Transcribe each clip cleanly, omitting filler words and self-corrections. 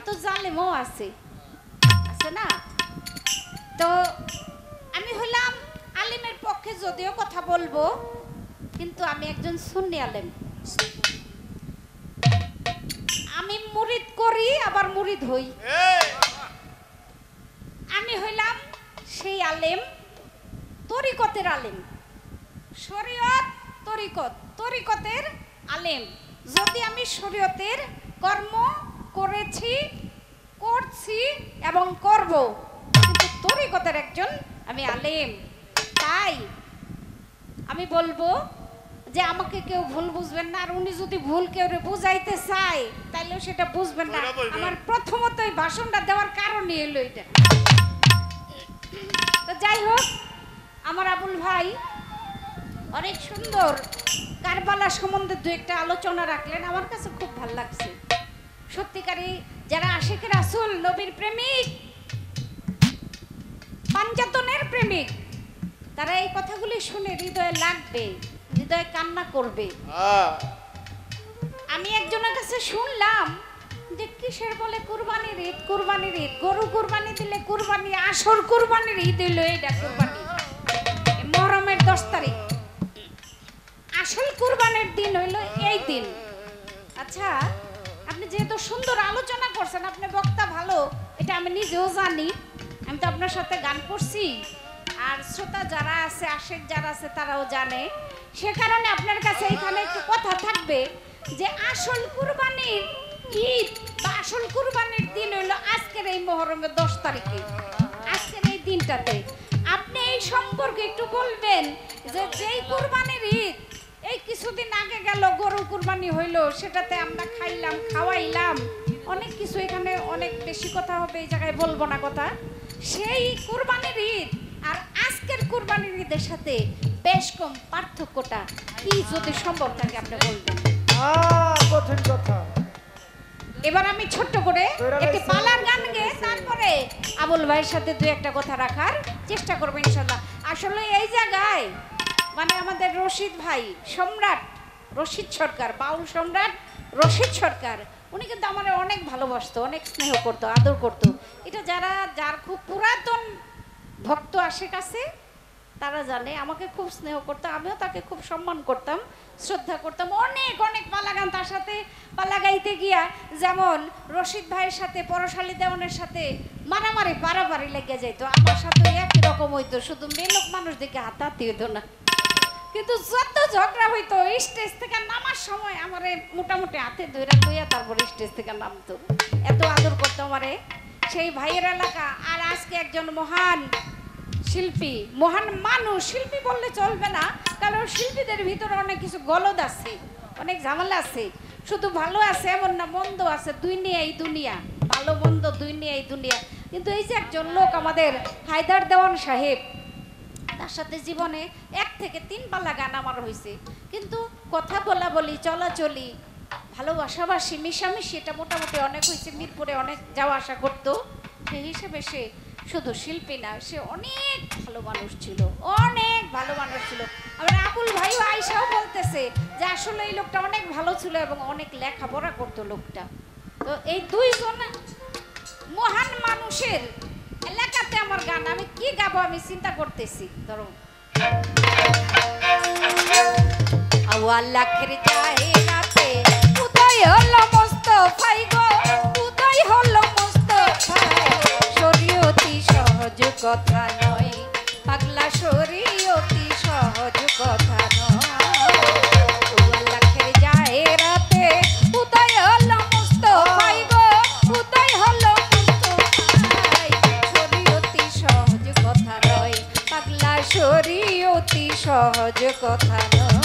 তো জালেমও আছে আছে না। তো আমি হইলাম আলেমের পক্ষে যদিও কথা বলবো, কিন্তু আমি একজন সুন্নি আলেম। আমি মুরিদ করি আবার মুরিদ হই। আমি হইলাম সেই আলেম, তরিকতের আলেম, শরীয়ত তরিকত, তরিকতের আলেম। যদি আমি শরীয়তের কর্ম করেছি, করছি এবং করব, কিন্তু তরিকতের একজন আমি আলেম। তাই আমি বলবো যে আমাকে কেউ ভুল বুঝবেন না, আর উনি যদি ভুল কেউ বুঝাইতে চায় তাইলেও সেটা বুঝবেন না। আমার প্রথমত এই ভাষণটা দেওয়ার কারণই হলো এটা। তো যাই হোক, আমার আবুল ভাই অনেক সুন্দর কারবালা সম্বন্ধে দু একটা আলোচনা রাখলেন, আমার কাছে খুব ভালো লাগছে। সত্যিকারী যারা আশিক রাসূল, নবীর প্রেমিক, পাঞ্জাতনের প্রেমিক, তারা এই কথাগুলি শুনে হৃদয়ে লাগবে, হৃদয়ে কান্না করবে। আমি একজনের কাছে শুনলাম যে কিসের বলে কুরবানির ঈদ, কুরবানির ঈদ, গরু কুরবানি দিলে কুরবানি, আসর কুরবানির ঈদ হইল এইটা কুরবানি, মুহররমের 10 তারিখ, আসল কুরবানির দিন হইল এই দিন। আচ্ছা, আপনি যেহেতু সুন্দর আলোচনা করছেন, আপনি বক্তা ভালো, এটা আমি নিজেও জানি, আমি তো আপনার সাথে গান করছি, আর শ্রোতা যারা আছে, আশিক যারা আছে তারাও জানে। সে কারণে আপনার কাছে এখানে একটু কথা থাকবে যে আসল কুরবানির ঈদ বা আসল কুরবানির দিন হইল আজকের এই মুহররমের 10 তারিখে, আজকের এই দিনটাতে। আপনি এই সম্পর্কে একটু বলবেন যে যেই কুরবানির ঈদ এই কিছুদিন আগে গেল, গরু কুরবানি হইল, সেটাতে আমরা খাইলাম, খাওয়াইলাম, অনেক কিছু, এখানে অনেক বেশি কথা হবে, এই জায়গায় বলবো না কথা। সেই কুরবানির ঈদ আর আজকের কুরবানির ঈদের সাথে বেশ কম পার্থক্যটা কি, যদি সম্ভব থাকে আপনি বলবেন। কঠিন কথা। এবার আমি ছোট্ট করে একটি পালার গান গেয়ে তারপরে আবুল ভাইয়ের সাথে দু একটা কথা রাখার চেষ্টা করবো ইনশাল্লাহ। আসলে এই জায়গায় মানে আমাদের রশিদ ভাই, সম্রাট রশিদ সরকার, বাউল সম্রাট রশিদ সরকার, উনি কিন্তু আমার অনেক ভালোবাসতো, অনেক স্নেহ করতো, আদর করতো। এটা যার খুব পুরাতন ভক্ত আশিক আছে তারা জানে, আমাকে খুব স্নেহ করতো, আমিও তাকে খুব সম্মান করতাম, শ্রদ্ধা করতাম। অনেক অনেক পালা গান তার সাথে পালা গাইতে গিয়া, যেমন রশিদ ভাইয়ের সাথে পরশালী দেওয়ানের সাথে মারামারি পারাপারি লেগে যাইতো, আমার সাথে একই রকম হইতো, শুধু মেলোক মানুষ দেখে হাতাহাতি হইতো না, কিন্তু যত ঝগড়া হইতো স্টেজ থেকে নামার সময় আমারে মোটামুটি হাতে ধইয়া তারপরে স্টেজ থেকে নামতো, এত আদর করতো আমারে সেই ভাইয়ের এলাকা। আর আজকে একজন মহান শিল্পী, মহান মানুষ, শিল্পী বললে চলবে না, কারণ শিল্পীদের ভিতরে অনেক কিছু গলদ আছে, অনেক ঝামেলা আছে, শুধু ভালো আছে এমন না, মন্দ আছে, দুই নিয়ে এই দুনিয়া, ভালো মন্দ দুই নিয়ে এই দুনিয়া। কিন্তু এই যে একজন লোক আমাদের হায়দার দেওয়ান সাহেব, তার সাথে জীবনে 1 থেকে 3 পালা গান আমার হয়েছে, কিন্তু কথা বলা বলি, চলাচলি, ভালোবাসাবাসি, মিশামিশি, এটা মোটামুটি অনেক হয়েছে। মিরপুরে অনেক যাওয়া আসা করতো, সেই হিসেবে সে শুধু শিল্পী না, সে অনেক ভালো মানুষ ছিল, অনেক ভালো মানুষ ছিল। আমার আবুল ভাইও আয়সাও বলতেছে যে আসলে এই লোকটা অনেক ভালো ছিল এবং অনেক লেখাপড়া করতো লোকটা। তো এই দুইজন মহান মানুষের এলাকাতে আমার গান, আমি কি গাবো আমি চিন্তা করতেছি। ধরো আল্লাহর জাহেরাতে উদয় হলো মুস্তাফাই গো, উদয় হলো মুস্তাফাই, শরীয়তি সহজ কথা নয়, পাগলা শরীয়তি সহজ কথা নয়। আল্লাহর জাহেরাতে উদয় হলো মুস্তাফাই গো, উদয় হলো মুস্তাফাই, শরীয়তি সহজ কথা নয়, পাগলা শরীয়তি সহজ কথা নয়।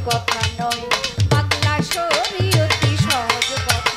কথা নয়, পাগলা শরীয়তি সহজ কথা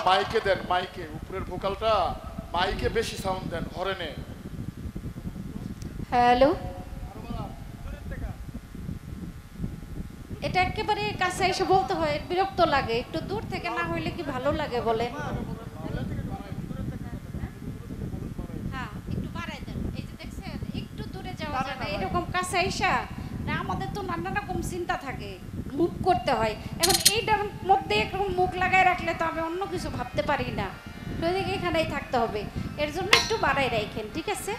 মাইকে দেন, মাইকে উপরের ভোকালটা মাইকে বেশি সাউন্ড দেন, হরেনে। হ্যালো, এটা একেবারে কাছে এসে বলতে হয়, বিরক্ত লাগে। একটু দূর থেকে না হইলে কি ভালো লাগে বলেন? হ্যাঁ, একটু বাড়াই দেন। এই যে দেখছেন, একটু দূরে যাওয়া যায় না, এরকম কাছে আইসা না। আমাদের তো নানা রকম চিন্তা থাকে, মুভ করতে হয়। এখন এইটার মধ্যে এরকম মুখ লাগায় রাখলে তো আমি অন্য কিছু ভাবতে পারি না, সেদিকে এখানেই থাকতে হবে। এর জন্য একটু বাড়াই রাখেন, ঠিক আছে?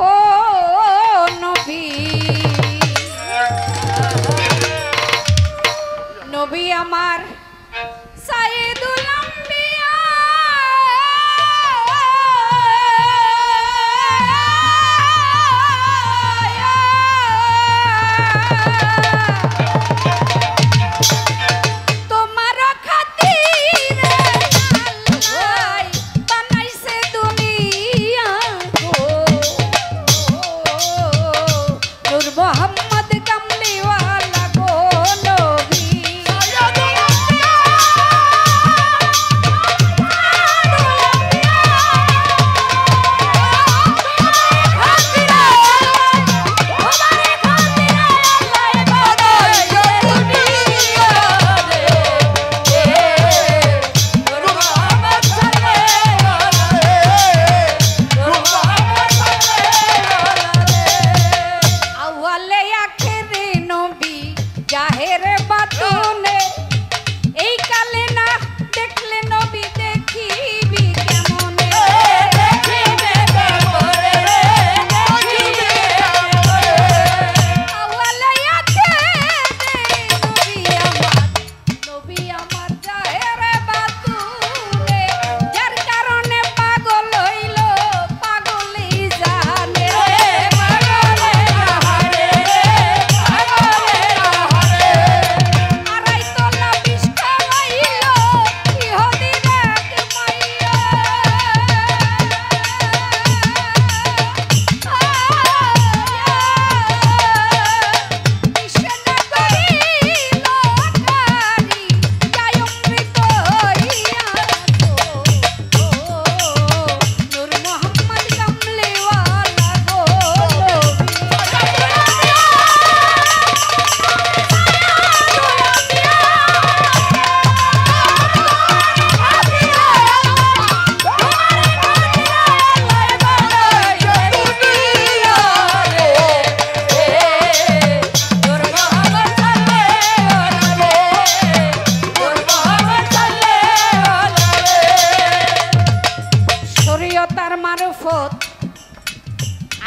ও নবী, নবী আমার সাইয়েদুল আম্বিয়া, তোমার খাতিরে আল্লাহ বানাইছে দুনিয়া গো। নূর মোহাম্মদ কামলিওয়ালা গো নবী,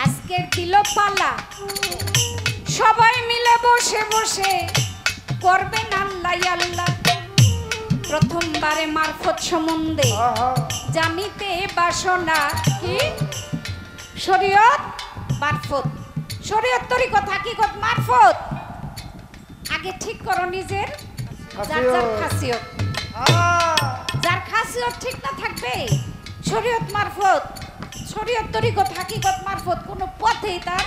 আজকের দিল পালা সবাই মিলে বসে বসে করবেন আল্লাহ আল্লাহ। প্রথমবারে মারফত সম্বন্ধে আহা জানিতে বাসনা কি শরীয়ত মারফত, শরীয়ত তরিকত হাকিকত মারফত। আগে ঠিক করো নিজের যার যার খাসিয়ত, যার খাসিয়ত ঠিক না থাকবে শরীয়ত মারফত শরীয়ত তরিকত হাকিকত মারফত কোনো পথেই তার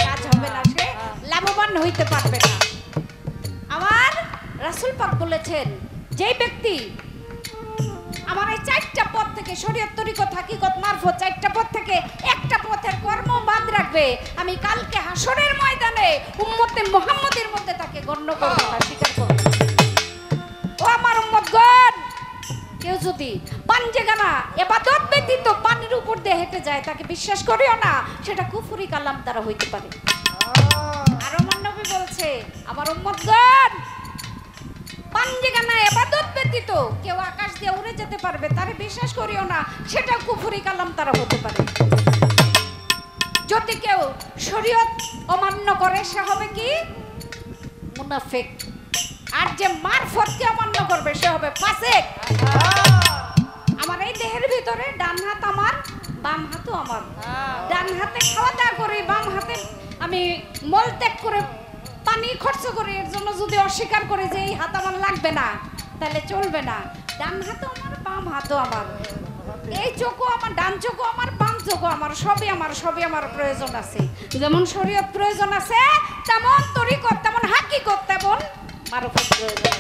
কাজ হবে না, সে লাভবান হইতে পারবে না। আমার রাসূল পাক বলেছেন যেই ব্যক্তি আমার এই চারটা পথ থেকে শরীয়ত তরিকত হাকিকত মারফত চারটা পথ থেকে একটা পথের কর্ম বাদ রাখবে, আমি কালকে হাসরের ময়দানে উম্মতে মুহাম্মদের মধ্যে তাকে গণ্য করব না, স্বীকার করব। ও আমার উম্মতগণ, কেউ যদি পাঞ্জেগানা ইবাদত ব্যতীত পানির উপর দিয়ে হেঁটে যায় তাকে বিশ্বাস করিও না, সেটা কুফরি কালাম দ্বারা হইতে পারে। আর আমার নবী বলছে আমার উম্মতগণ, পাঞ্জেগানা ইবাদত ব্যতীত কেউ আকাশ দিয়ে উড়ে যেতে পারবে, তারে বিশ্বাস করিও না, সেটা কুফরি কালাম দ্বারা হতে পারে। যদি কেউ শরীয়ত অমান্য করে সে হবে কি মুনাফিক, আর যে মারফতকে অমান্য করবে সে হবে ফাসিক। আমার এই দেহের ভিতরে ডান হাত আমার, বাম হাতও আমার। ডান হাতে খাওয়া দাওয়া করি, বাম হাতে আমি মল ত্যাগ করে পানি খরচ করি, এর জন্য যদি অস্বীকার করে যে এই হাত আমার লাগবে না তাহলে চলবে না। ডান হাতও আমার, বাম হাতও আমার, এই চোখও আমার, ডান চোখও আমার, বাম চোখও আমার, সবই আমার, সবই আমার প্রয়োজন আছে। যেমন শরীয়ত প্রয়োজন আছে তেমন তরিকত, তেমন হাকিকত, তেমন মারফত প্রয়োজন।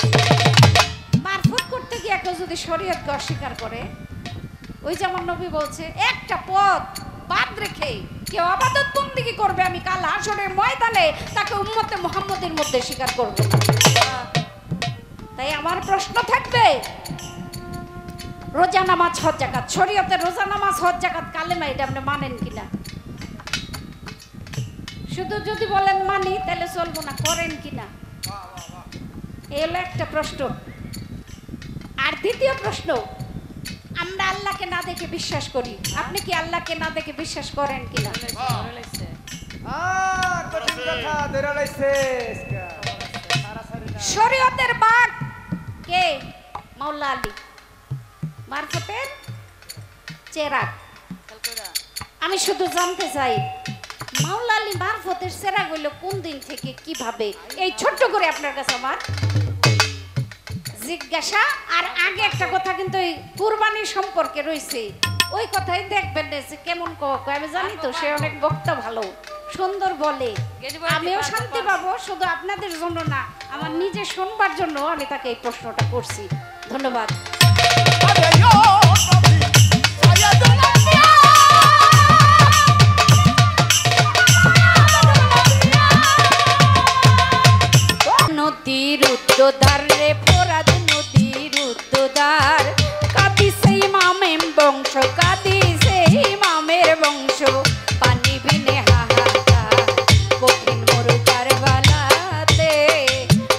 মারফত করতে গিয়ে কেউ যদি শরীয়তকে অস্বীকার করে, ওই যেমন নবী বলছে একটা পথ বাদ রেখে কেউ ইবাদত বন্দেগী করবে, আমি কাল হাসরের ময়দানে তাকে উম্মতে মুহাম্মদের মধ্যে স্বীকার করব। তাই আমার প্রশ্ন থাকবে, রোজা নামাজ হজ যাকাত, শরীয়তের রোজা নামাজ হজ যাকাত কালেমা এটা আপনি মানেন কিনা? শুধু যদি বলেন মানি তাহলে চলবো না, করেন কিনা? এই হলো একটা প্রশ্ন। আর দ্বিতীয় প্রশ্ন, আমরা আল্লাহকে না দেখে বিশ্বাস করি, আপনি কি আল্লাহকে না দেখে বিশ্বাস করেন কিনা? কঠিন কথা ধরে লাইছে। শরীয়তের বাগ কে? মাওলা আলী, মারফতের চেরাগ। আমি শুধু জানতে চাই মাওলা আলী মারফতের চেরাগ হইল কোন দিন থেকে কিভাবে, এই ছোট্ট করে আপনার কাছে আমার জিজ্ঞাসা। আর আগে একটা কথা কিন্তু এই কুরবানি সম্পর্কে রয়েছে, ওই কথাই দেখবেন যে কেমন আমি জানি তো, সে অনেক বক্তা ভালো সুন্দর বলে, আমিও শান্তি পাবো। শুধু আপনাদের জন্য না, আমার নিজে শুনবার জন্য আমি তাকে এই প্রশ্নটা করছি। ধন্যবাদ। নদীর উদ্যোদার রে ফোরাদ, নদীর উদ্যোদার, কাদি সেই মামের বংশ, কাদি সেই মামের বংশ, পানি বিনে হাহাকার কঠিন মরু কারবালাতে।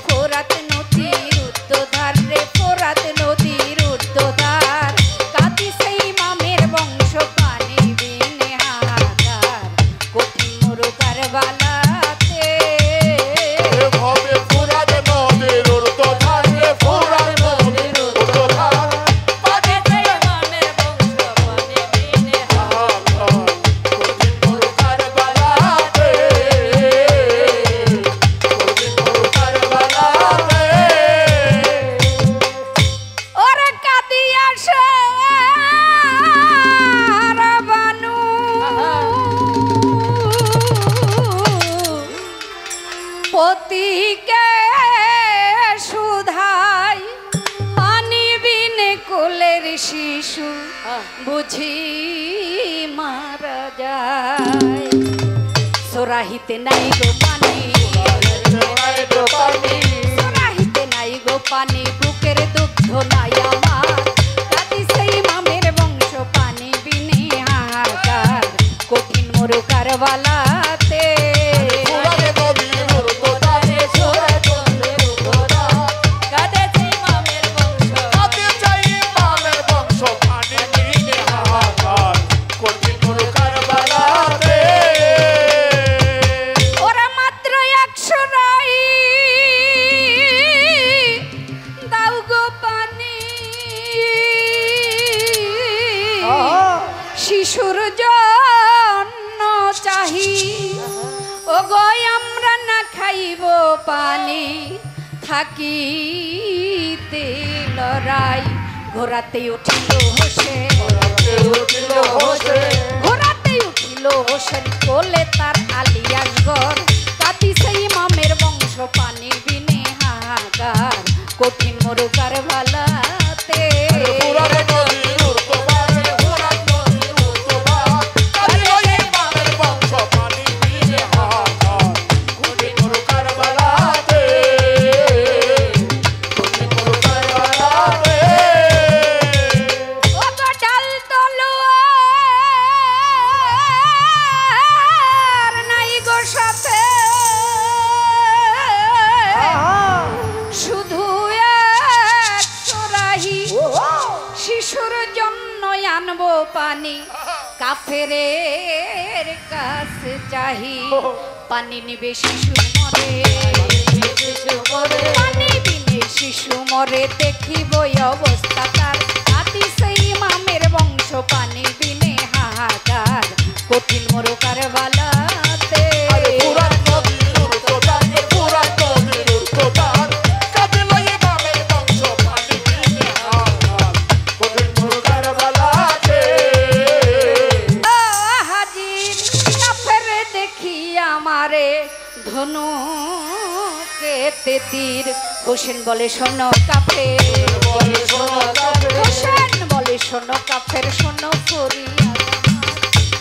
ফোরাত নদীর উদ্যোদার রে ফোরাত নদীর উদ্যোদার, কাদি সেই মামের বংশ, পানি বিনে হাহাকার কঠিন মরু কারবালাতে। পতিকে সুধাই পানি বিনে কোলের শিশু বুঝি মারা যায়। সোরাহিতে নাই গো পানি, সোরাহিতে নাই গো পানি, বুকের দুগ্ধ নাই আমার, কাদি সেই মামের বংশ, পানি বিনে হাহাকার কঠিন মরু কারবালাতে। কারবালাতে থাকিতে লড়াই ঘোরাতে উঠিল হোসেন ঘোরাতে উঠিল হোসেন কোলে তার আলিয়াসগর কাঁদিছে ইমামের বংশ পানি বিনে হাহাকার কঠিন মরুকার ভালাতে পানি কাফেরের কাছে চাহি পানি নিবে শিশু মরে পানি বিনে শিশু মরে দেখিব অবস্থা তার কাঁদিছে ইমামের বংশ পানি বিনে হাহাকার কঠিন মরুকার বালাতে ধনু কেতে তীর হোসেন বলে শোনো কাফের হোসেন বলে শোনো কাফের শোনো করিয়া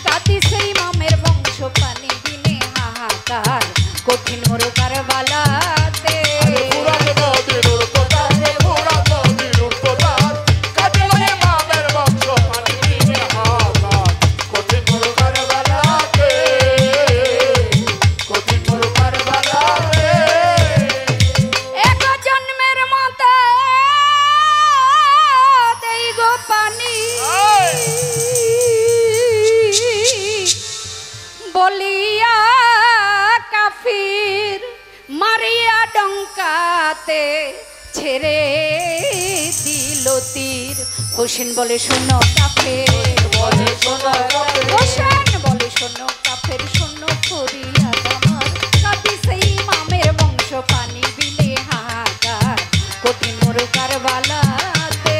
কাঁদিছে ইমামের বংশ পানি বিনে হাহাকার কঠিন মরুকার বালাতে বলিয়া কাফির মারিয়া ডঙ্কাতে ছেড়ে দিল তীর হোসেন বলে শোনো কাফের হোসেন বলে শোনো কাফের শোনো করিয়া আমার কাঁদিছে ইমামের বংশ পানি বিলে হাহাকার কঠিন মরুকার বালাতে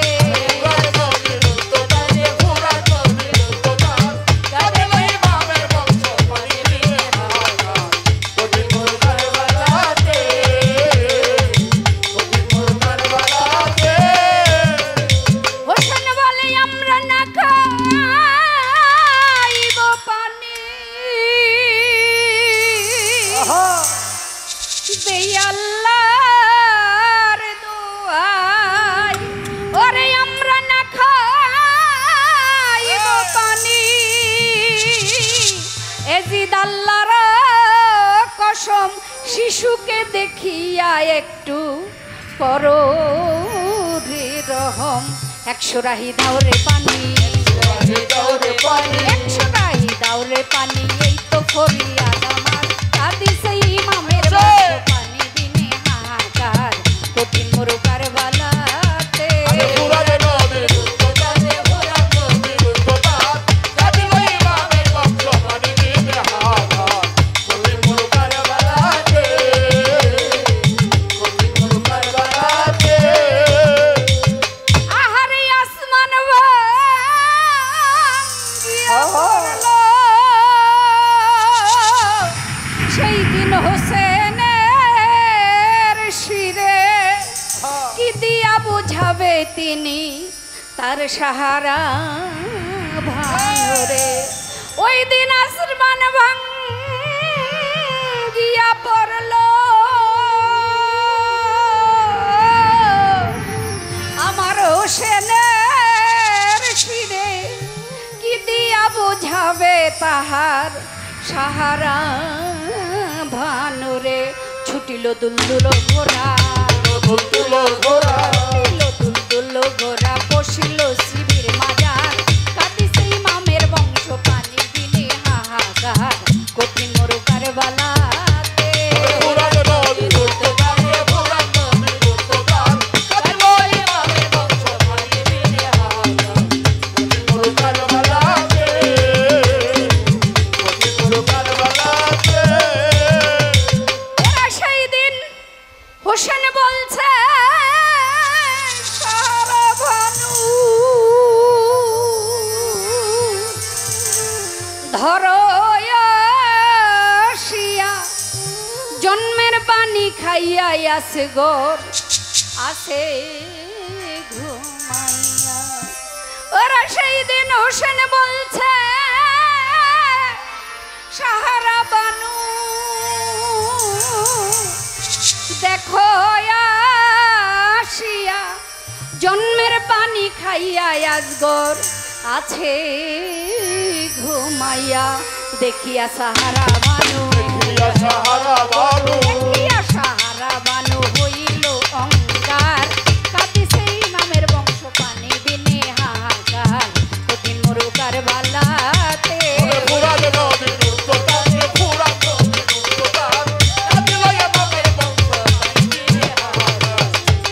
শিশুকে দেখিয়া একটু করো রে রহম 100 রাহি দাও রে পানি 100 রাহি দাও রে পানি এই তো ফরিয়াদ আমার কাঁদিছে ইমামের বংশ পানি বিনে হাহাকার কঠিন মরুকার বালাতে সেই দিন হোসেনের শিরে কি দিয়া বুঝাবে তিনি তার সাহারা ভাঙরে ওই দিন আসমান ভাঙ্গিয়া পড়ল আমার হোসেনের শিরে কি দিয়া বুঝাবে তাহার সাহারা ভানুরে ছুটিল দুলদুল ঘোড়া দুলদুল ঘোড়া বসিল শিবির মাজার কাঁদিছে ইমামের বংশ পানি বিনে হাহাকার কঠিন মরুকার বালাতে খাইয়া আছে গোর আছে ঘুমাইয়া। ওরা সেই দিন হোসেন বলছে সাহারা বানু দেখো আসিয়া জন্মের পানি খাইয়া আজগর আছে ঘুমাইয়া। দেখিয়া সাহারা বানু সাহারা বানু দেখিয়া সাহারা বানু হইল অঙ্গার। কাঁদিছে ইমামের বংশ পানি বিনে হাহাকার। কঠিন মরুকার বালাতে পুরানো নদীর উত্তর পুরানো নদীর উত্তর কাঁদিল ইমামের বংশ পানি বিনে হাহাকার।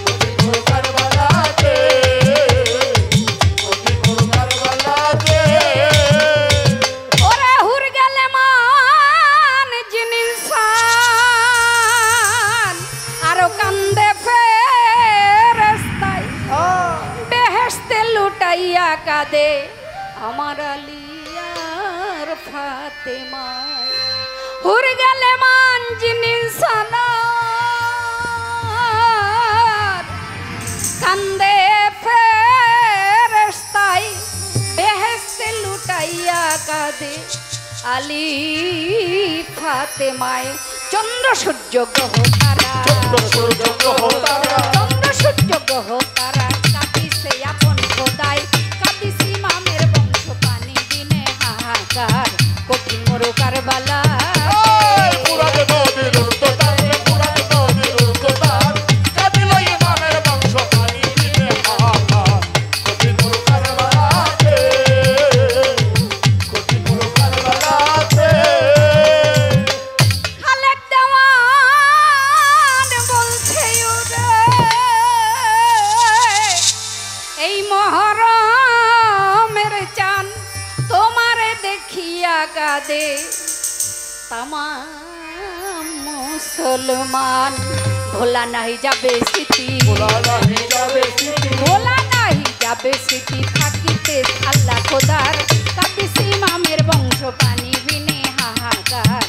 কঠিন মরুকার বালাতে কঠিন মরুকার বালাতে ওরে হুর গেলে মান জিনিসান আরো কান্দে ফেরেশতাই বেহেশতে লুটাইয়া কাঁদে আমার আলিয়ার ফাতেমায়। হুর গেলে মান জিনিসান কান্দে ফেরেশতাই বেহেশতে লুটাইয়া কাঁদে আলী ফাতেমায়। চন্দ্র সূর্য গ্রহ তারা সূর্য গ্রহ তারা চন্দ্র সূর্য গ্রহ তারা কাঁদিছে আপন খোদাই। কাঁদিছে ইমামের বংশ পানি বিনে হাহাকার। কঠিন মরুকার বালা পুরানো নদীর উত্তর পুরানো নদীর উত্তর কাঁদিল ইমামের বংশ পানি বিনে হাহাকার। কঠিন মরুকার বালাতে কঠিন মরুকার বালাতে খালেক দেওয়ান বলছে ওরে এই মহরমের চান তোমারে দেখিয়া কাঁদে তামাম মুসলমান। ভোলা নাহি যাবে স্মৃতি ভোলা নাহি যাবে স্মৃতি ভোলা নাহি যাবে স্মৃতি থাকিতে আল্লাহ খোদার। কাঁদিছে ইমামের বংশ পানি বিনে হাহাকার।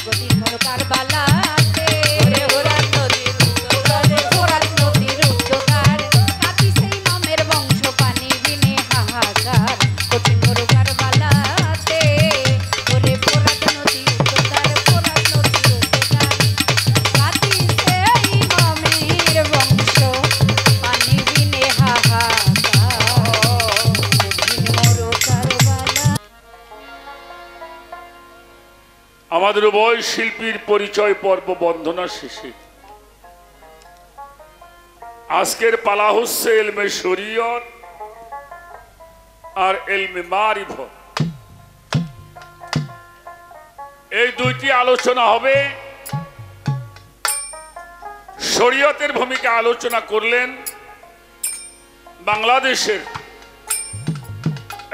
গদির মরকার বালাতে ওরাত নদীর উদ্যোগার কাঁদিছে ইমামের বংশ পানি বিনে হাহাকার। গদির মরকার বালাতে ওরে ফোরাত নদী উদ্যোগার কাঁদিছে ইমামের বংশ পানি বিনে হাহাকার। গদির মরকার বালা আমাদের উভয় শিল্পীর পরিচয় পর্ব বন্ধনা শেষে আজকের পালা হচ্ছে এলমে শরীয়ত আর এলমে মারিফত। এই দুইটি আলোচনা হবে। শরীয়তের ভূমিকা আলোচনা করলেন বাংলাদেশের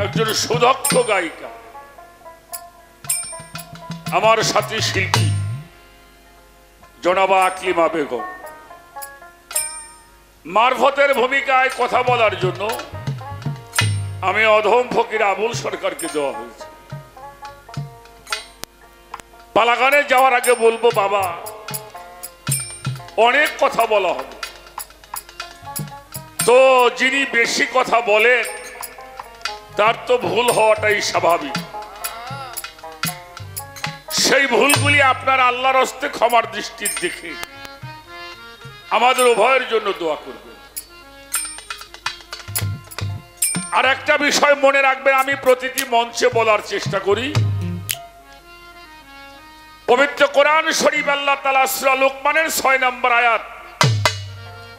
একজন সুদক্ষ গায়িকা আমার সাথী শিল্পী জনাবা আকলিমা বেগম। মারফতের ভূমিকায় কথা বলার জন্য আমি অধম ফকির আবুল সরকারকে দেওয়া হয়েছে। পালাগানে যাওয়ার আগে বলবো বাবা অনেক কথা বলা হবে, তো যিনি বেশি কথা বলেন তার তো ভুল হওয়াটাই স্বাভাবিক। সেই ভুলগুলি আপনার আল্লাহর হস্তে ক্ষমার দৃষ্টির দেখে আমাদের উভয়ের জন্য দোয়া করবেন। আর একটা বিষয় মনে রাখবেন, আমি প্রতিটি মঞ্চে বলার চেষ্টা করি, পবিত্র কোরআন শরীফ আল্লাহ তাআলা সূরা লোকমানের 6 নম্বর আয়াত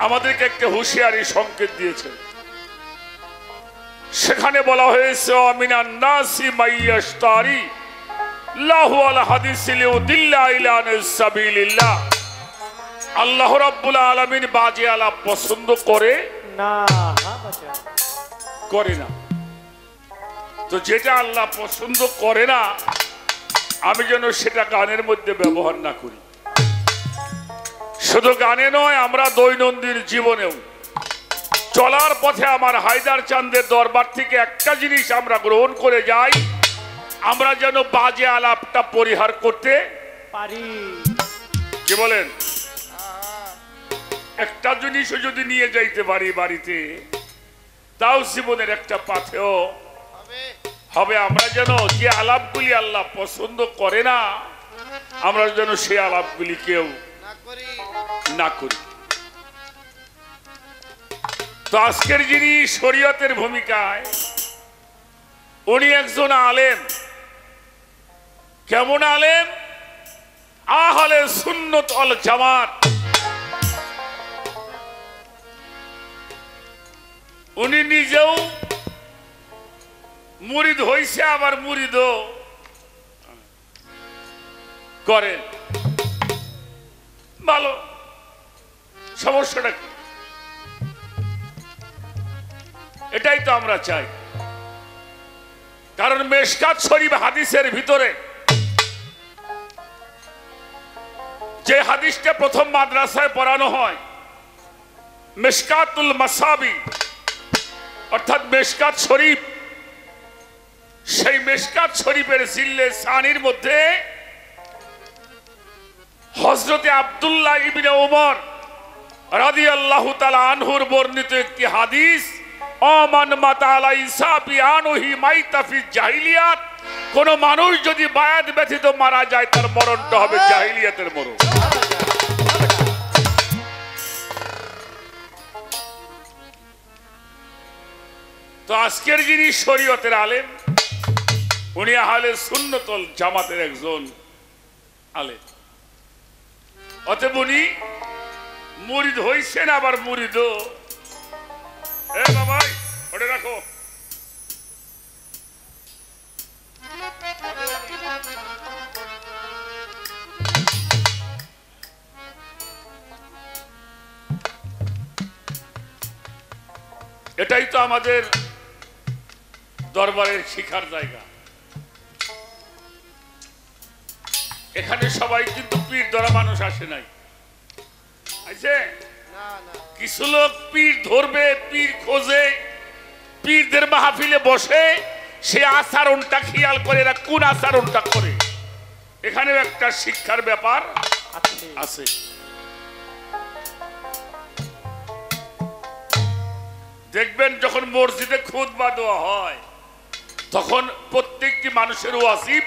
আমাদেরকে একটা হুঁশিয়ারি সংকেত দিয়েছেন। সেখানে বলা হয়েছে আমিনান নাসি মাইয়াশতারি লাহু আল হাদিস লিউদিল্লা ইলা সাবিলিল্লাহ। আল্লাহ রাব্বুল আলামিন বাজে আলাপ পছন্দ করে না করে না। তো যেটা আল্লাহ পছন্দ করে না আমি যেন সেটা গানের মধ্যে ব্যবহার না করি। শুধু গানে নয়, আমরা দৈনন্দিন জীবনেও চলার পথে আমার হায়দার চাঁদের দরবার থেকে একটা জিনিস আমরা গ্রহণ করে যাই, আমরা যেন বাজে আলাপটা পরিহার করতে পারি। কি বলেন? একটা জিনিসও যদি নিয়ে যাইতে পারি বাড়িতে, তাও জীবনের একটা পাথেয় হবে। আমরা যেন যে আলাপগুলি আল্লাহ পছন্দ করে না, আমরা যেন সে আলাপগুলি কেউ না করি। তো আজকের যিনি শরীয়তের ভূমিকায়, উনি একজন আলেম। কেমন আলেম? আহলে সুন্নাত ওয়াল জামাত। উনি নিজেও মুরিদ হইছে, আবার মুরিদও করেন। ভালো, সমস্যাটা কি? এটাই তো আমরা চাই। কারণ মেশকাত শরীফ হাদিসের ভিতরে যে হাদিসটা প্রথম মাদ্রাসায় পড়ানো হয়, মিশকাতুল মাসাবি, অর্থাৎ মেশকাত শরীফ, সেই মেশকাত শরীফের জিল্লে সানির মধ্যে হযরতে আব্দুল্লাহ ইবনে উমর রাদিয়াল্লাহু তাআলা আনহুর বর্ণিত একটি হাদিস, আমান মাতালা ইসাবি আনহি মাইতা ফি জাহিলিয়াত, কোন মানুষ যদি বায়াত ব্যতীত মারা যায় তার মরণটা হবে জাহিলিয়াতের মরণ। তো আজকের যিনি শরীয়তের আলেম, উনি আহলে সুন্নাত ওয়াল জামাতের একজন আলেম। অতএব উনি মুরিদ হইছেন, আবার মুরিদও। এ বাবাই, ওটা রাখো। এটাই তো আমাদের দরবারের শিখার জায়গা। এখানে সবাই কিন্তু পীর ধরা মানুষ আসে নাই, আছে কিছু লোক পীর ধরবে, পীর খোঁজে, পীরদের মাহফিলে বসে, সে আচরণটা খেয়াল করে, এরা কোন আচরণটা করে। এখানেও একটা শিক্ষার ব্যাপার আছে। দেখবেন যখন মসজিদে খুতবা দেওয়া হয়, তখন প্রত্যেকটি মানুষের ওয়াজিব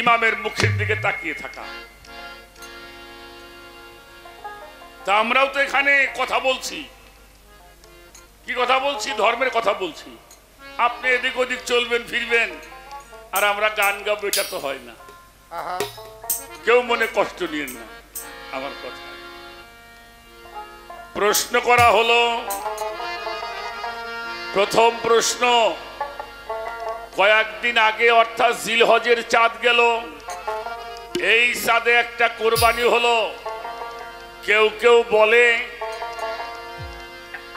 ইমামের মুখের দিকে তাকিয়ে থাকা। তা আমরাও তো এখানে কথা বলছি, কি কথা বলছি? ধর্মের কথা বলছি। আপনি এদিক ওদিক চলবেন ফিরবেন, আর আমরা গান গাবো, এটা তো হয় না। কেউ মনে কষ্ট নিয়েন না আমার কথা। প্রশ্ন করা হলো, প্রথম প্রশ্ন, কয়েকদিন আগে অর্থাৎ জিলহজের চাঁদ গেল, এই চাঁদে একটা কোরবানি হলো। কেউ কেউ বলে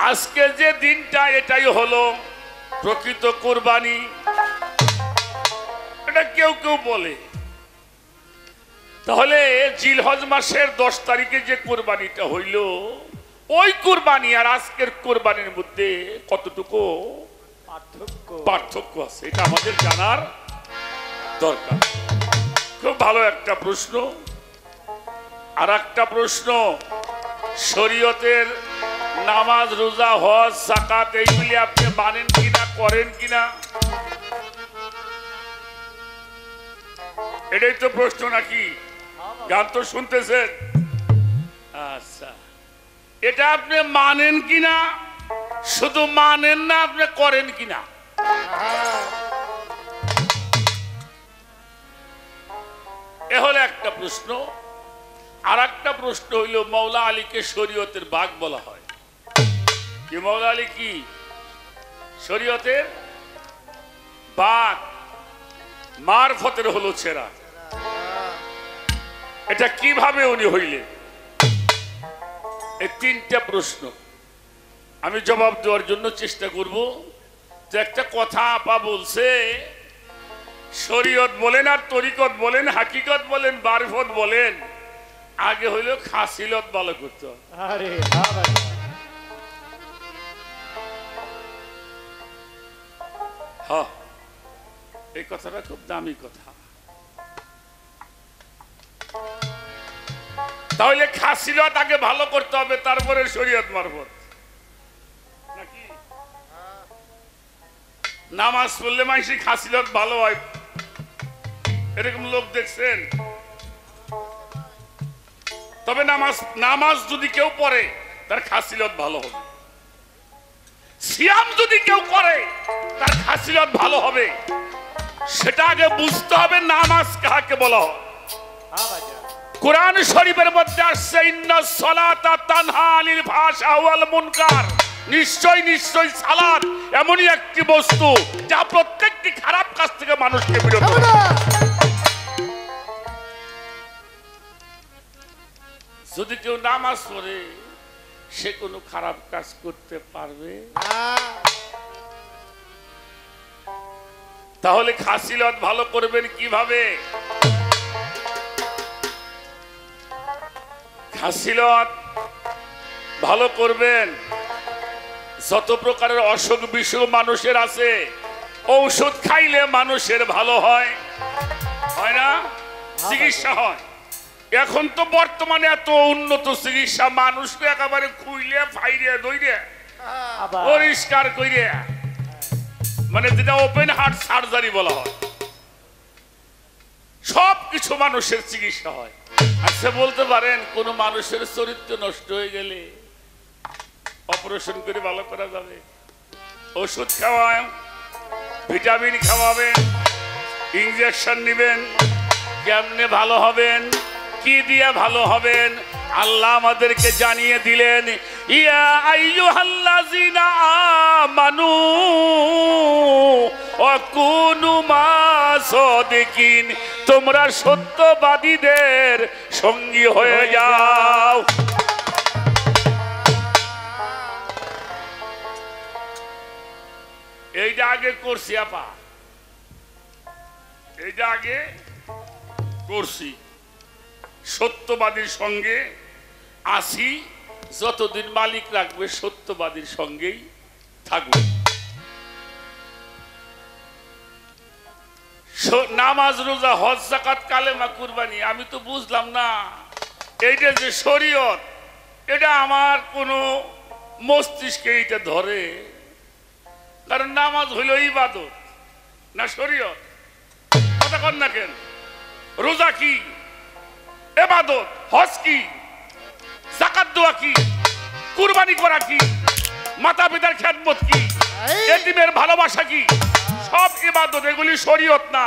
আজকে যে দিনটা এটাই হলো প্রকৃত কোরবানি, এটা কেউ কেউ বলে। তাহলে জিলহজ মাসের 10 তারিখে যে কোরবানিটা হইল, ওই কোরবানি আর আজকের কোরবানির মধ্যে কতটুকু পার্থক্য আছে, এটা আমাদের জানার দরকার। খুব ভালো একটা প্রশ্ন। আর একটা প্রশ্ন, শরীয়তের নামাজ, রোজা, হজ, যাকাত এইগুলি আপনি মানেন কিনা, করেন কিনা? এটাই তো প্রশ্ন নাকি? গান তো শুনতেছেন। আচ্ছা, এটা আপনি মানেন কিনা? শুধু মানেন না, আপনি করেন কিনা? এ হলো একটা প্রশ্ন। আর একটা প্রশ্ন হইল, মৌলা আলীকে শরীয়তের বাঘ বলা হয়। কি মৌলা আলী কি শরীয়তের বাঘ? মারফতের হলো ছেঁড়া। এটা কিভাবে উনি হইলেন? এই 3টা প্রশ্ন আমি জবাব দেওয়ার জন্য চেষ্টা করব। তো একটা কথা আপা বলছে, শরীয়ত বলেন আর তরিকত বলেন, হাকিকত বলেন, মারফত বলেন, আগে হইল খাসিলত ভালো করতে। হ্যাঁ, এই কথাটা খুব দামি কথা। তাহলে খাসিলত আগে ভালো করতে হবে, তারপরে শরীয়ত মারফত নাকি? নামাজ পড়লে মানুষের খাসিলত ভালো হয়, এরকম লোক দেখছেন? তবে নামাজ যদি কেউ পড়ে তার খাসিলত ভালো হবে, সিয়াম যদি কেউ করে তার খাসিলত ভালো হবে। সেটা আগে বুঝতে হবে নামাজ কাকে বলা হয়। কোরআন শরীফের মধ্যে আসছে ইন্নাস সালাতা তানহা আনিল ফাহশা ওয়াল মুনকার, নিশ্চয় নিশ্চয় সালাত এমনই একটি বস্তু যা প্রত্যেকটি খারাপ কাজ থেকে মানুষকে বিরত রাখে। যদি কেউ নামাজ পড়ে সে কোনো খারাপ কাজ করতে পারবে? তাহলে খাসিলত ভালো করবেন কিভাবে? খাসিলত ভালো করবেন, যত প্রকারের অসুখ বিসুখ মানুষের আছে ঔষধ খাইলে মানুষের ভালো হয়, হয় না? চিকিৎসা হয়। এখন তো বর্তমানে এত উন্নত চিকিৎসা, মানুষকে একেবারে খুইলে ফাইরে দইরে পরিষ্কার কইরে, মানে যেটা ওপেন হার্ট সার্জারি বলা হয়, সব কিছু মানুষের চিকিৎসা হয়। আচ্ছা বলতে পারেন কোন মানুষের চরিত্র নষ্ট হয়ে গেলে অপারেশন করে ভালো করা যাবে? ওষুধ খাওয়ায়, ভিটামিন খাওয়াবেন, ইনজেকশন নেবেন, কেমনে ভালো হবেন, কি দিয়ে ভালো হবেন আল্লাহ আমাদেরকে জানিয়ে দিলেন। ইয়া আইয়ুহাল্লাযিনা আমানু ওয়া কুনু মাসাদিকিন, তোমরা সত্যবাদীদের সঙ্গী হয়ে যাও। এইটা আগে করছি আপা, এইটা আগে করছি। সত্যবাদীর সঙ্গে আসি, যতদিন মালিক রাখবে সত্যবাদীর সঙ্গেই থাকবে। নামাজ, রোজা, হজ, যাকাত, কালেমা, কুরবানি, আমি তো বুঝলাম না এইটা যে শরীয়ত, এটা আমার কোনো মস্তিষ্কে এইটা ধরে। কারণ নামাজ হইল ইবাদত না শরীয়ত? কথা কন না কেন? রোজা কি ইবাদত, হজ কি, যাকাত দেওয়া কি, কুরবানি করা কি, মাতা পিতার খেদমত কি, এতিমের ভালোবাসা কি, সব ইবাদত। এগুলি শরীয়ত না।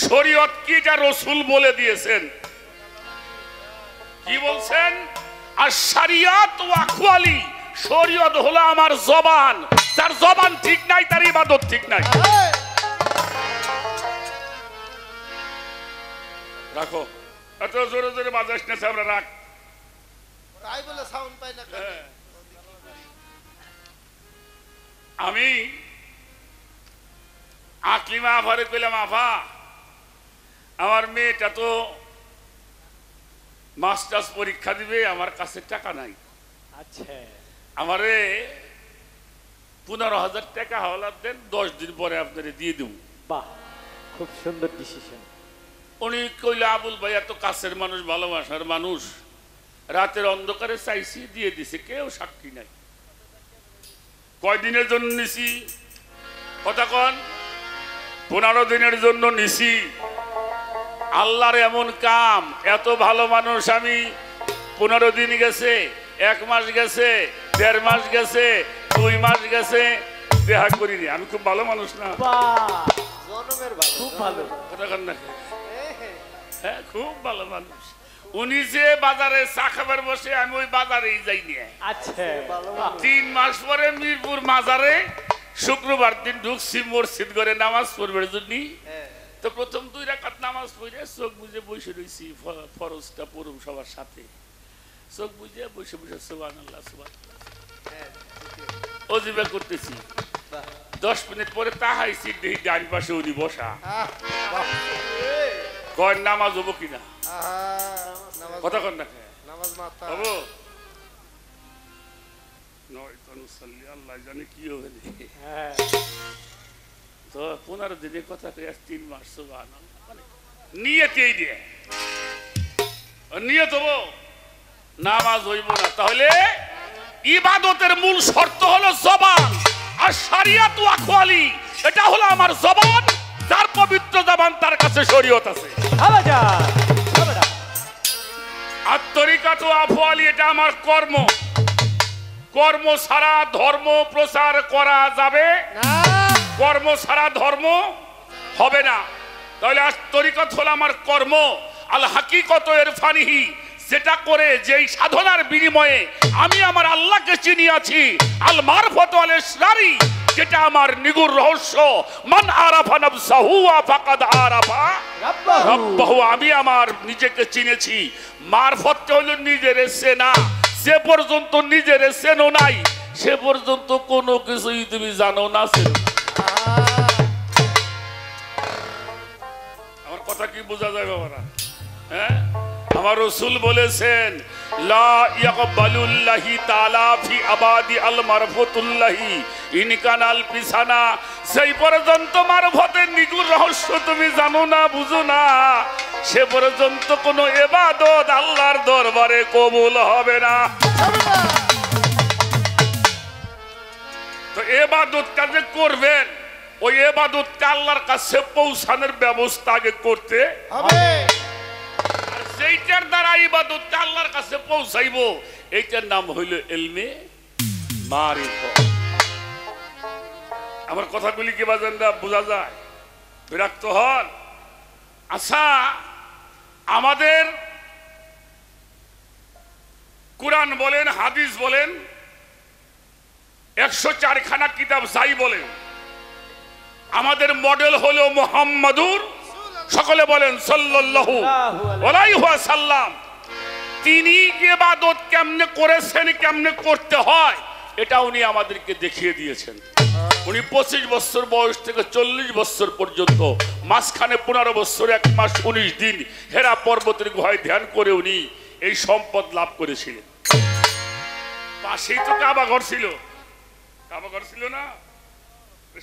শরীয়ত কি এটা রাসূল বলে দিয়েছেন। কি বলছেন? আশ-শারিয়াত ওয়া আকওয়ালি, শরীয়ত হলো আমার জবান, তার জবান ঠিক নাই তার ইবাদত ঠিক নাই। রাখো, এত জোরে জোরে বাজাস না, আমরা রাখ। তাই বলে সাউন্ড পাই না কেন? আমি আকলিমা আফারে কইলাম, আফা আমার মেয়েটা তো মাস্টার্স পরীক্ষা দিবে, আমার কাছে টাকা নাই। আচ্ছা, আমারে 15,000 টাকা হাওলাত দেন, 10 দিন পরে আপনারে দিয়ে দেব। বাহ, খুব সুন্দর ডিসিশন। উনি কইলে, আবুল ভাই এত কাছের মানুষ, ভালোবাসার মানুষ, রাতের অন্ধকারে চাইছি, দিয়ে দিছে, কেউ সাক্ষী নাই। কয়দিনের জন্য নিছি? কথা কন। 15 দিনের জন্য নিছি। আল্লাহর এমন কাম, এত ভালো মানুষ আমি 15 দিন গেছে, 1 মাস গেছে, 1.5 মাস গেছে, 2 মাস গেছে, দেখা করিনি। আমি খুব ভালো মানুষ না? বাহ, জনমের ভালো, খুব ভালো। কথা কন না? হ্যাঁ, খুব ভালো মানুষ। উনি যে বাজারে চা খাবার বসে, আমি ওই বাজারেই যাই নিয়ে। আচ্ছা, 3 মাস পরে মিরপুর মাজারে শুক্রবার দিন ঢুকছি মসজিদ করে নামাজ পড়বার জন্য। তো প্রথম 2 রাকাত নামাজ পড়ে চোখ বুঝে বসে রয়েছি, ফরজটা পড়ুম সবার সাথে। চোখ বুঝে বসে বসে সুবহানাল্লাহ সুবহানাল্লাহ ওজিবা করতেছি। 10 মিনিট পরে তাহাইছি, দেখি ডান পাশে উনি বসা। কয় নামাজ হবো কিনা? কথা কন না? নামাজ মাথা হবো নয়, আল্লাহ জানে কি হবে। তো 15 দিনের কথা 3 মাস, সুবহানাল্লাহ, মানে নিয়তেই দিয়ে নিয়ত হবো নামাজ হইব না। তাহলে ইবাদতের মূল শর্ত হলো জবান, আর শরিয়াত ও আকওয়ালি এটা হলো আমার জবান, যার পবিত্র জবান তার কাছে শরীয়ত আছে। আর তরিকাত ও আফওয়ালি এটা আমার কর্ম, কর্ম ছাড়া ধর্ম প্রচার করা যাবে না, কর্ম ছাড়া ধর্ম হবে না। তাহলে আজ তরিকত হলো আমার কর্ম, আল হাকিকত ইরফানিহি যেটা করে যেই সাধনার বিনিময়ে আমি আমার আল্লাহকে চিনিয়াছি, আল মারফত আল ইসরারি যেটা আমার নিগুর রহস্য, মান আরাফা নাফসাহু ওয়া ফাকাদ আরাফা রাব্বাহু, আমি আমার নিজেকে চিনেছি। মারফত হলো নিজের চেনা, যে পর্যন্ত নিজের চেনো নাই সে পর্যন্ত কোনো কিছুই তুমি জানো না। আমার কথা কি বোঝা যায় বাবারা? হ্যাঁ, আমার রাসূল বলেছেন লা ইয়াকবালুল্লাহি তাআলা ফি আবাদি আল মারফতুল্লাহি ইন কানাল পিসানা, সেই পর্যন্ত মারফতের নিগুর রহস্য তুমি জানো না, বুঝো না, সে পর্যন্ত কোনো ইবাদত আল্লাহর দরবারে কবুল হবে না। তো ইবাদতটা যে করবেন, ওই ইবাদতটা আল্লাহর কাছে পৌঁছানোর ব্যবস্থা আগে করতে হবে। আর সেইটার দ্বারা ইবাদতটা আল্লাহর কাছে পৌঁছাইবো, এইটার নাম হইল ইলমে মারিফত। আমার কথাগুলি কি বাজানরা বোঝা যায়? বিরক্ত হন? আচ্ছা, আমাদের কুরআন বলেন, হাদিস বলেন, 104 খানা কিতাব যাই বলেন, আমাদের মডেল হলো মুহাম্মাদুর, সকলে বলেন সাল্লাল্লাহু আলাইহি ওয়াসাল্লাম। তিনি ইবাদত কেমনে করেছেন, কেমনে করতে হয়, এটা উনি আমাদেরকে দেখিয়ে দিয়েছেন। উনি 25 বছর বয়স থেকে 40 বছর পর্যন্ত মাঝখানে 15 বছর 1 মাস 19 দিন হেরা পর্বতের গুহায় ধ্যান করে উনি এই সম্পদ লাভ করেছিলেন। পাশেই তো কাবা ঘর ছিল, কাবা ঘর ছিল না,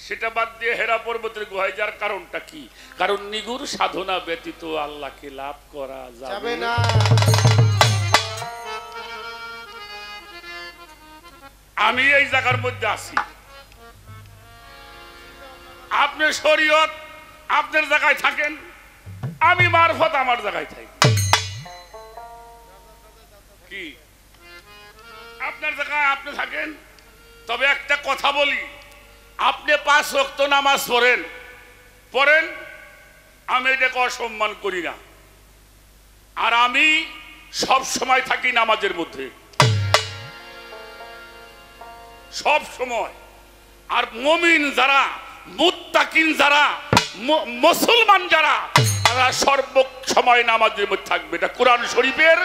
সেটা বাদ দিয়ে হেরা পর্বতের গুহায় যার কারণটা কি? কারণ নিগুর সাধনা ব্যতীত আল্লাহকে লাভ করা যাবে না। আমি এই জায়গার মধ্যে আছি, আপনি শরীয়ত আপনার জায়গায় থাকেন, আমি মারফত আমার জায়গায় থাকি। কি আপনার জায়গায় আপনি থাকেন। তবে একটা কথা বলি, আপনি 5 ওয়াক্ত নামাজ পড়েন, আমি এটাকে অসম্মান করি না। আর আমি সব সময় থাকি নামাজের মধ্যে, সব সময়। আর মুমিন যারা, মুত্তাকিন যারা, মুসলমান যারা, তারা সর্ব সময় নামাজের মধ্যে থাকবে। এটা কোরআন শরীফের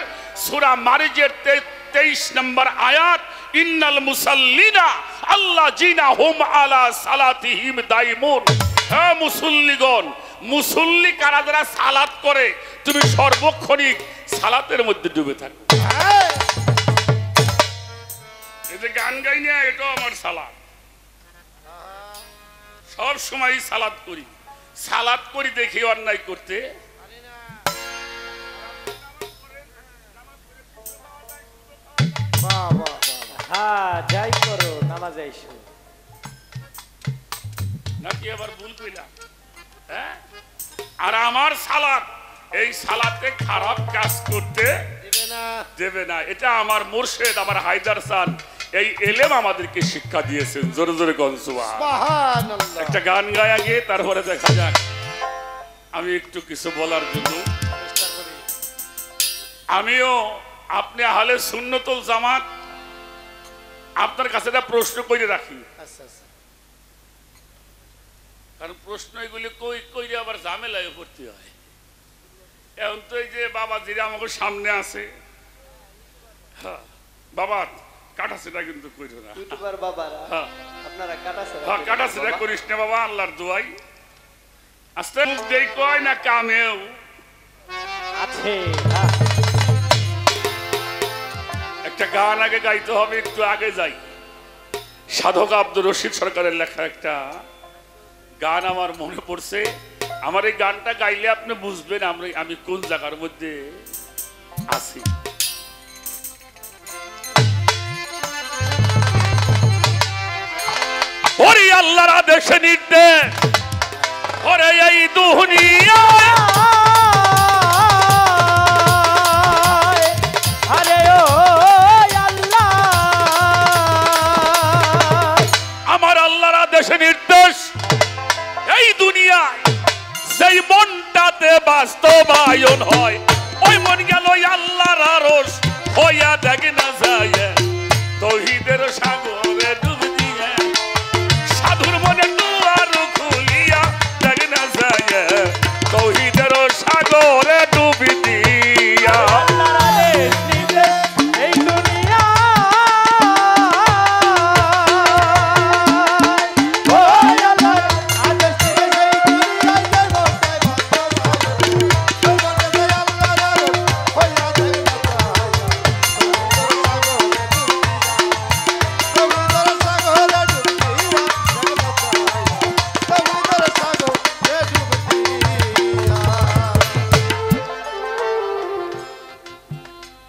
সূরা মারিজের 23 নম্বর আয়াত, ইন্নাল মুসাল্লিনা আল্লাযিনা হুম আলা সালাতিহিম দাইমুন। হ্যাঁ মুসল্লিগণ, মুসল্লি কারা যারা সালাত করে, তুমি সর্বক্ষণিক সালাতের মধ্যে ডুবে থাকো। এই যে গান গাই না, এটাও আমার সালাত। সব সময় সালাত করি, সালাত করি দেখি অন্যায় করতে। হ্যাঁ, যাই করো, নামাজ আইসো নাকি আবার ভুল কইলাম? হ্যাঁ, আর আমার সালাত, এই সালাতে খারাপ কাজ করতে দেবে না। এটা আমার মুর্শিদ, আমার হায়দার স্যার এই এলেম আমাদেরকে শিক্ষা দিয়েছেন। জোরে জোরে কোন সুবহানাল্লাহ। একটা গান গায় আগে, তারপরে দেখা যাক। আমি একটু কিছু বলার জন্য চেষ্টা করি। আমিও আপনি আহলে সুন্নতুল জামাত, আপনার কাছে একটা প্রশ্ন করে রাখি। কারণ প্রশ্ন এগুলি কইরে আবার ঝামেলায় ভর্তি হয়। এখন তো এই যে বাবা যেটা আমাকে সামনে আছে, হ্যাঁ বাবা কাটাছেটা কিন্তু কইরো না, ইউটিউবার বাবারা আপনারা কাটাছেটা, হ্যাঁ কাটাছেটা করিস না বাবা, আল্লাহর দোয়াই। আস্তে মুখ দেই কয় না কামেও আছে। একটা গান আগে গাইতে হবে, একটু আগে যাই। সাধক আব্দুর রশিদ সরকারের লেখা একটা গান আমার মনে পড়ছে, আমার এই গানটা গাইলে আপনি বুঝবেন আমি কোন জায়গার মধ্যে আছি। ওরে আল্লাহর আদেশে নির্দেশ, ওরে এই দুনিয়া আরে ও আল্লাহ, আমার আল্লাহর আদেশে নির্দেশ, এই দুনিয়ায় সেই মনটাতে বাস্তবায়ন হয়, ওই মন গেল আল্লাহর আরশ হইয়া দেখে না যায় তৌহিদের সাগরে ডুব দিয়ে, সাধুর মনে দুয়ার খুলিয়া দেখে না যায় তৌহিদের সাগরে ডুব দিয়া। এই দুনিয়া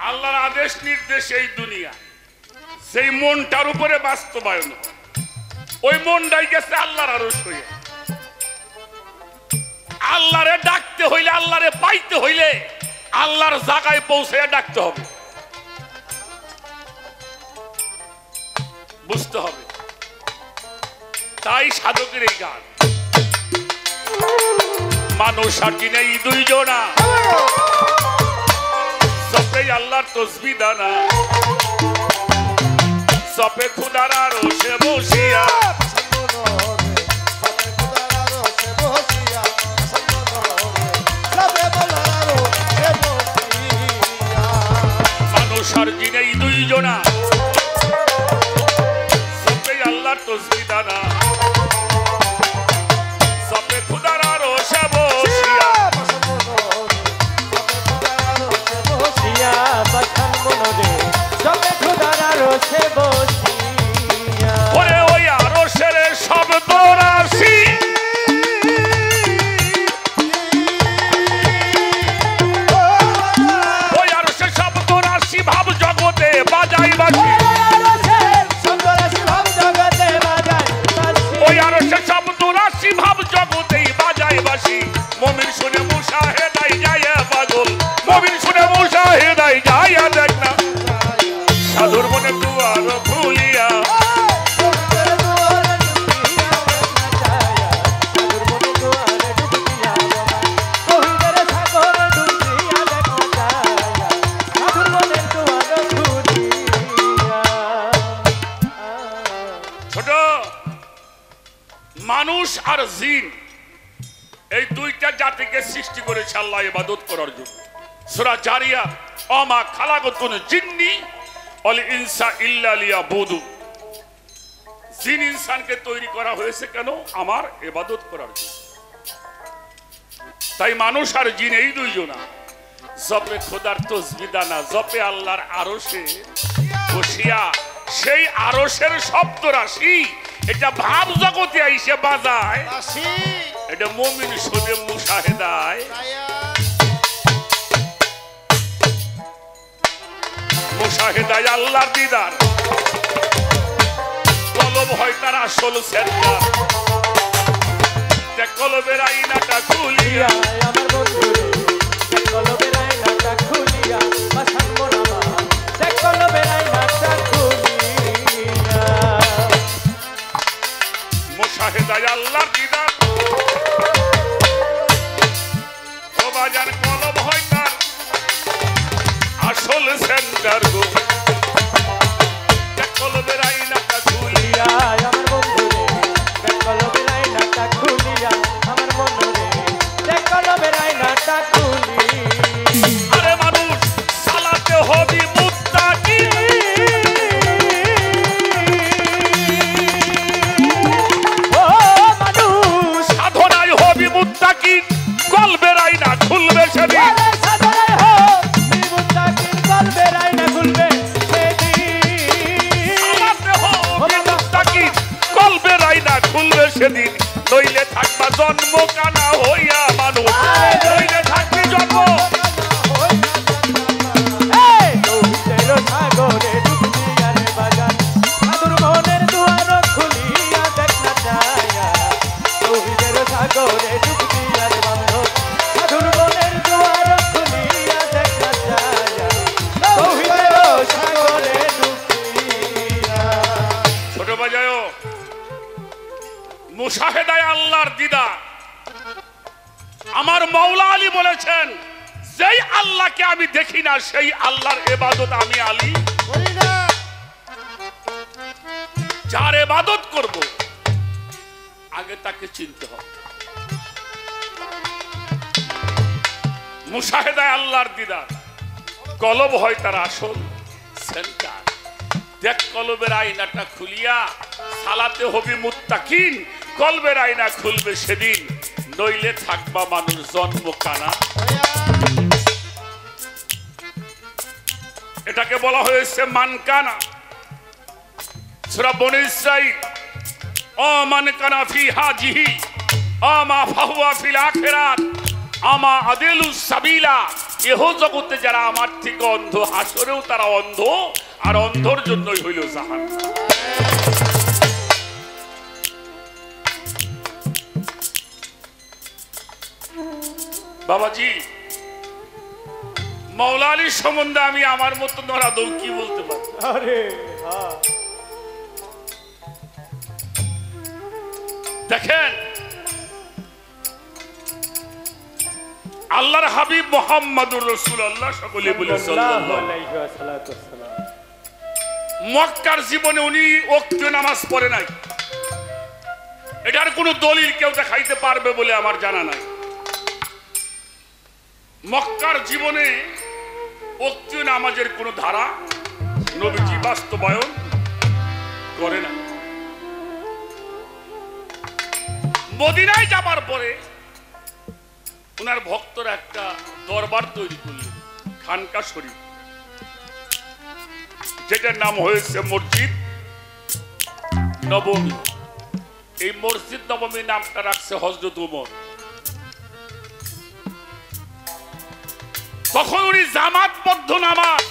আল্লাহর আদেশ নির্দেশ এই দুনিয়া সেই মনটার উপরে বাস্তবায়ন হয়, ওই মনটাই গেছে আল্লাহর আরশ হইয়া। আল্লাহরে ডাকতে হইলে, আল্লাহরে পাইতে হইলে আল্লাহর জায়গায় পৌঁছে ডাকতে হবে, বুঝতে হবে। তাই সাধকের এই গান, মানুষ আর জিনে এই দুইজনা সবে আল্লাহর তসবিহ দানা, সবে খুদার আরশে বসিয়া, মানুষ আর জিনে এই দুইজনা সবে আল্লাহর তসবিহ দানা, সবে খুদার আরশে বসিয়া, ওরে ওই আরশের শব্দ রাশি, ওই আরশের শব্দ রাশি ভাব জগতে বাজাই বাসি, ওই আরশের শব্দ রাশি ভাব জগতেই বাজাই বাসি, মুমিন শুনে মুশাহেদাই যায় পাগল, মুমিন শুনে মুশাহেদাই যায় দেখ না সাধুর মনে দুয়ার খুলিয়া, ছোট মানুষ আর জিন এই দুইটা জাতিকে সৃষ্টি করেছে আল্লাহ ইবাদত করার জন্য। সূরা জারিয়াত, ওমা খালাকাতুল জিন্নি ওয়াল ইনসা ইল্লা লিয়াবুদুন, জিন ইনসানকে তৈরি করা হয়েছে কেন? আমার ইবাদত করার জন্য। তাই মানুষ আর জিন এই দুইজনা জপে খোদার তসবিহ দানা, জপে আল্লাহর আরশে বসিয়া, সেই আরশের শব্দ রাশি এটা ভাব জগতে আইসে বাজায়, এটা মুমিন শুনে মুশাহেদায়, মুশাহেদায় আল্লাহর দিদার, কলব হয় তার আসল সেন্টার, কলবের আইনাটা খুলিয়া, আমার বন্ধু কলবের আয়নাটা খুলিয়া, কলবের আয়নাটা খুলিয়া, মুশাহেদায় আল্লাহর দিদার, ও বাজার কলব হয় তার আসল সেন্টার গো, কলবের আইনাটা খুলিয়া, আমার বন্ধু কলবের আয়নাটা খুলিয়া, আমার বন্ধু কলবের আয়নাটা খুলিয়া। আরে মানুষ সালাতে হবি মুত্তাকি, ও মানুষ সাধনায় হবি মুত্তাকি, কলবের আইনা খুলবে সেদিন, সাধনায় হবি মুত্তাকি, কলবের আয়না খুলবে দিদা। আমার মাওলা আলী বলেছেন, যেই আল্লাহকে আমি দেখি না সেই আল্লাহর ইবাদত আমি আলী করি না। যার ইবাদত করব আগে তাকে চিনতে হবে। মুশাহেদায় আল্লাহর দিদার, কলব হয় তার আসল সেন্টার। দেখ কলবের আয়নাটা খুলিয়া, সালাতে হবি মুত্তাকিন, কলবের আয়না খুলবে সেদিন, নইলে থাকবা মানুষ জন্ম কানা। এটাকে বলা হয়েছে মানকানা। সূরা বনী ইসরাঈল, ও মানকানা ফি হাজিহি আমা ফাহুয়া ফিল আখিরাত আমা আদিলু সাবিলা। এহ জগতে যারা আমার থেকে অন্ধ, হাসরেও তারা অন্ধ, আর অন্ধর জন্যই হইল জাহান্নাম। বাবাজি, মাওলা আলীর সম্বন্ধে আমি আমার মতো নরাদৌ কি বলতে পারি? আরে হ্যাঁ, দেখেন, আল্লাহর হাবিব মুহাম্মদুর রাসূলুল্লাহ, সকলে বলে সাল্লাল্লাহু সাল্লাল্লাহু আলাইহি ওয়াসাল্লাম। মক্কার জীবনে উনি ওয়াক্তে নামাজ পড়ে নাই। এটার কোনো দলিল কেউ দেখাইতে পারবে বলে আমার জানা নাই। মক্কার জীবনে ওয়াক্তে নামাজের কোনো ধারা নবীজি বাস্তবায়ন করে না। মদিনায় যাবার পরে ওনার ভক্তরা একটা দরবার তৈরি করলেন, খানকা শরীফ, যেটার নাম হয়েছে মসজিদ নববী। এই মসজিদ নববী নামটা রাখছে হযরত ওমর। তখন উনি জামাতবদ্ধ নামাজ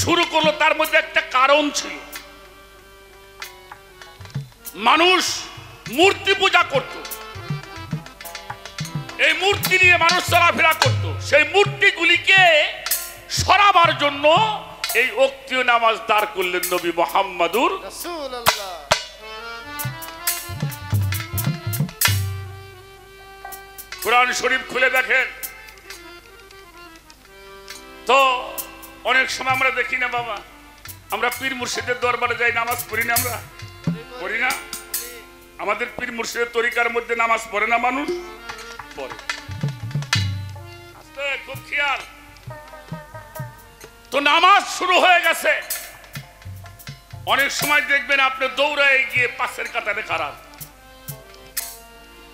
শুরু করলো। তার মধ্যে একটা কারণ ছিল, মানুষ মূর্তি পূজা করত, এই মূর্তি নিয়ে মানুষ চলাফেরা করত। সেই মূর্তিগুলিকে সরাবার জন্য এই ওয়াক্তীয় নামাজ দাঁড় করলেন নবী মুহাম্মদুর রাসূলুল্লাহ। কোরআন শরীফ খুলে দেখেন তো, অনেক সময় আমরা দেখি না বাবা, আমরা পীর মুর্শিদের দরবারে যাই, নামাজ পড়ি না? আমরা পড়ি না? আমাদের পীর মুর্শিদের তরিকার মধ্যে নামাজ পড়ে না মানুষ? পড়ে। আস্তে, খুব খেয়াল। তো নামাজ শুরু হয়ে গেছে। অনেক সময় দেখবেন আপনি দৌড়ায় গিয়ে পাশের কাতারে খারাপ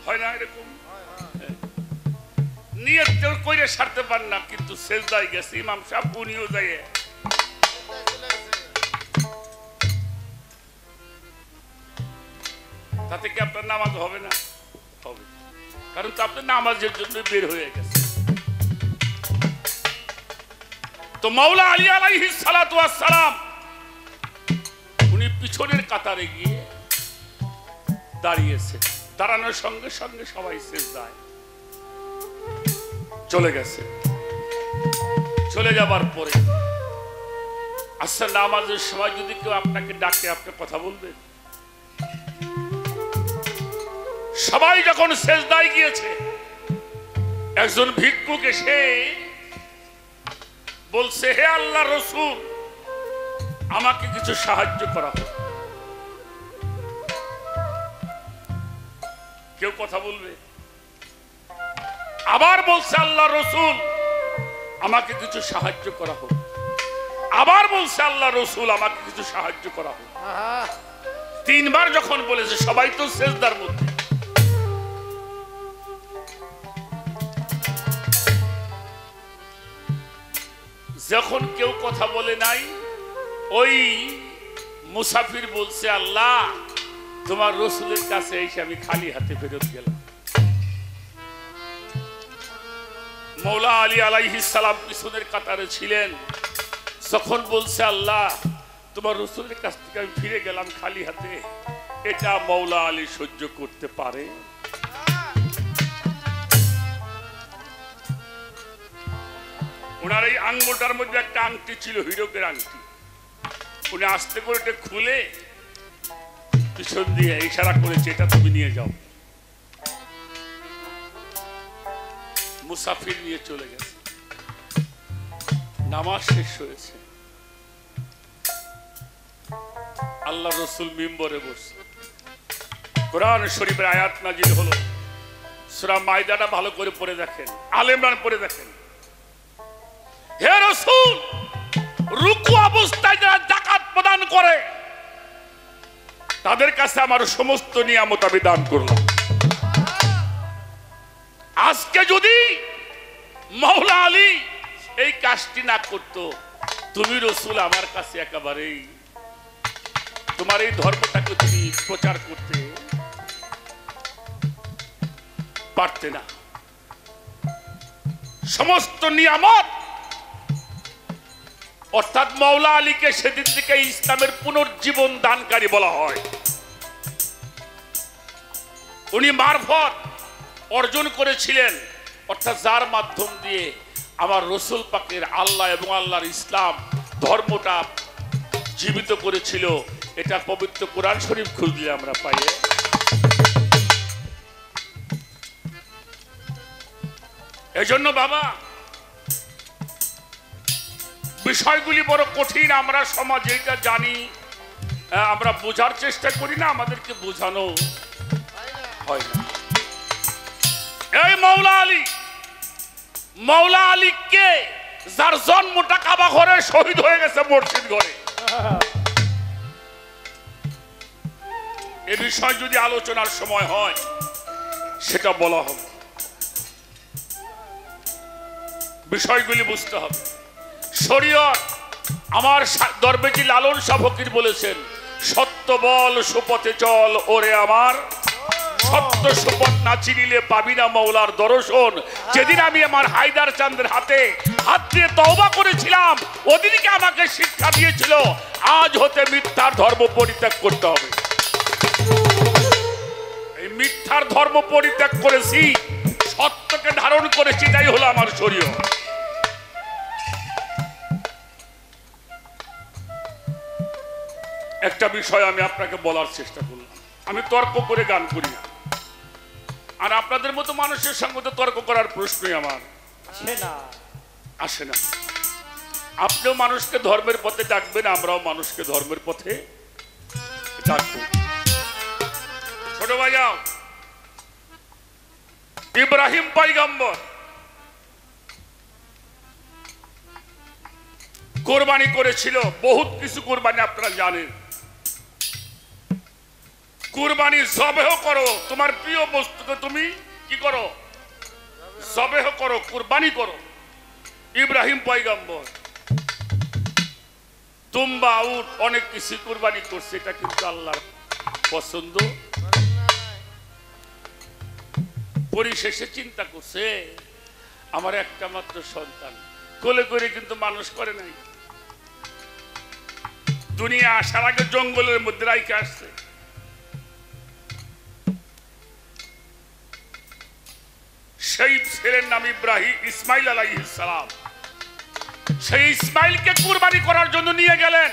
হয় না? এরকম নিয়ত কইরে সারতে পার না, কিন্তু সেজদায় গেছে ইমাম সাহেব, উনিও যায়, তাতে কি আপনার নামাজ হবে না? হবে, কারণ তো আপনার নামাজের জন্য বের হয়ে গেছে। তো মাওলা আলী আলাইহিস সালাতু ওয়াস সালাম উনি পিছনের কাতারে গিয়ে দাঁড়িয়েছে। দাঁড়ানোর সঙ্গে সঙ্গে সবাই সেজদায় চলে গেছে। চলে যাবার পরে আচ্ছা, নামাজের সময় যদি কেউ আপনাকে ডাকে, আপনি কথা বলবেন? সবাই যখন সেজদায় গিয়েছে, একজন ভিক্ষুক এসে বলছে, হে আল্লাহর রাসূল, আমাকে কিছু সাহায্য করা হোক। কেউ কথা বলবে? আবার বলছে, আল্লাহর রাসূল, আমাকে কিছু সাহায্য করা হোক। আবার বলছে, আল্লাহর রাসূল, আমাকে কিছু সাহায্য করা হোক। তিনবার যখন বলেছে, সবাই তো সেজদার মধ্যে। যখন কেউ কথা বলে নাই, ওই মুসাফির বলছে, আল্লাহ, তোমার রাসূলের কাছে এসে আমি খালি হাতে ফেরত গেলাম। মাওলা আলী আলাইহিস সালাম পিছনের কাতারে ছিলেন। যখন বলছে, আল্লাহ, তোমার রাসূলের কাছ থেকে আমি ফিরে গেলাম খালি হাতে, এটা মাওলা আলী সহ্য করতে পারে? ওনার এই আঙ্গুলটার মধ্যে একটা আংটি ছিল, হীরকের আংটি। উনি আস্তে করে এটা খুলে পিছন দিয়ে ইশারা করেছে এটা তুমি নিয়ে যাও। মুসাফির নিয়ে চলে গেছে। নামাজ শেষ হয়েছে, আল্লাহ রসুল মিম্বরে বসে কোরআন শরীফের আয়াত নাজিল হলো। সূরা মাইদাটা ভালো করে পড়ে দেখেন, আলে ইমরান পড়ে দেখেন। হে রাসূল, রুকু অবস্থায় যারা যাকাত প্রদান করে তাদের কাছে আমার সমস্ত নিয়ামত আমি দান করলাম। আজকে যদি মাওলা আলী এই কাজটি না করতো, তুমি রাসূল আমার কাছে একেবারেই তোমার এই ধর্মটাকে তুমি প্রচার করতে পারতে না। সমস্ত নিয়ামত অর্থাৎ মাওলা আলীকে সেদিন থেকে ইসলামের পুনর্জীবন দানকারী বলা হয়। উনি মারফত অর্জন করেছিলেন, অর্থাৎ যার মাধ্যম দিয়ে আমার রসুল পাকের আল্লাহ এবং আল্লাহর ইসলাম ধর্মটা জীবিত করেছিল। এটা পবিত্র কোরআন শরীফ খুঁজলে আমরা পাই। এজন্য বাবা, বিষয়গুলি বড় কঠিন। আমরা সমাজে এটা জানি, আমরা বোঝার চেষ্টা করি না, আমাদেরকে বোঝানো হয় না। এই মাওলা আলী কে? যার জন্মটা কাবা ঘরে, শহীদ হয়ে গেছে মসজিদ ঘরে। এ বিষয় যদি আলোচনার সময় হয় সেটা বলা হবে, বিষয়গুলি বুঝতে হবে। শরীয়ত, আমার দরবেজি লালন শাহ ফকির বলেছেন, সত্য বল সুপথে চল ওরে আমার, সত্য সুপথ না চিনিলে পাবি না মাওলার দর্শন। যেদিন আমি আমার হায়দার চাঁদের হাতে হাত দিয়ে তওবা করেছিলাম, ওদিনকে আমাকে শিক্ষা দিয়েছিল আজ হতে মিথ্যার ধর্ম পরিত্যাগ করতে হবে। এই মিথ্যার ধর্ম পরিত্যাগ করেছি, সত্যকে ধারণ করেছি, তাই হলো আমার শরীয়ত। একটা বিষয় আমি আপনাকে বলার চেষ্টা করলাম। আমি তর্ক করে গান করি না, আর আপনাদের মতো মানুষের সঙ্গে তো তর্ক করার প্রশ্নই আমার আসে না। আপনিও মানুষকে ধর্মের পথে ডাকবেন, আমরাও মানুষকে ধর্মের পথে ডাকবো। ছোট ভাইয়া, ইব্রাহিম পয়গম্বর কোরবানি করেছিল, বহুত কিছু কোরবানি আপনারা জানেন। কুরবানি জবেহ করো, তোমার প্রিয় বস্তুকে তুমি কি করো? জবেহ করো, কুরবানি করো। ইব্রাহিম পয়গম্বর দুম্বা, উট, অনেক কিছু কুরবানি করছে, এটা কিন্তু আল্লাহর পছন্দ। পরিশেষে চিন্তা করছে, আমার একটা মাত্র সন্তান, কোলে করে কিন্তু মানুষ করে নাই। দুনিয়া আসার আগে জঙ্গলের মধ্যে রাইখে আসছে। সেই ছেলের নাম ইসমাইল আলাইহিস সালাম। সেই ইসমাইলকে কুরবানি করার জন্য নিয়ে গেলেন,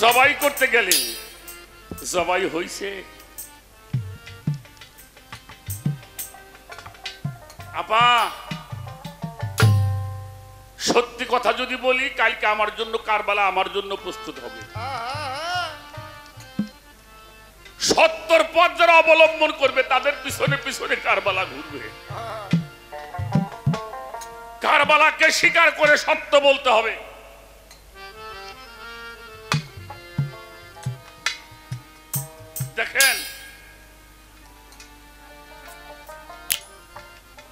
জবাই করতে গেলেন। জবাই হইছে। আপা, সত্যি কথা যদি বলি, কালকে আমার জন্য কারবালা আমার জন্য প্রস্তুত হবে। সত্যর পথ যারা অবলম্বন করবে তাদের পিছনে পিছনে কারবালা ঘুরবে। কারবালাকে স্বীকার করে সত্য বলতে হবে। দেখেন,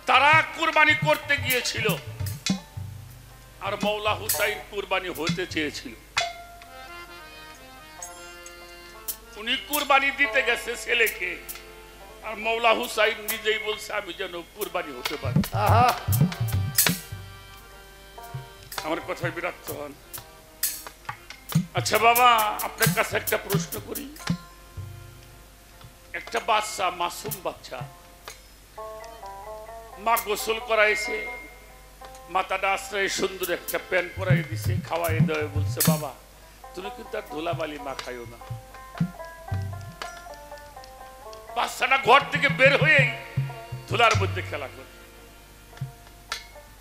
তারা কুরবানি করতে গিয়েছিল, আর মৌলা হুসাইন কুরবানি হতে চেয়েছিল। উনি কুরবানি দিতে গেছে ছেলেকে, আর মৌলা হুসাইন নিজেই বলছে আমি যেন কুরবানি হতে পারি। আমার কথায় বিরক্ত হন? আচ্ছা বাবা, আপনার কাছে একটা প্রশ্ন করি। একটা বাচ্চা, মাসুম বাচ্চা, মা গোসল করাইছে, মাথাটা আশ্রয় সুন্দর একটা প্যান্ট পরাই দিছে, খাওয়াই দেয়, বলছে বাবা তুমি কিন্তু আর ধুলাবালি মাখাইও না। বাচ্চাটা ঘর থেকে বের হয়ে ধুলার মধ্যে খেলা করে,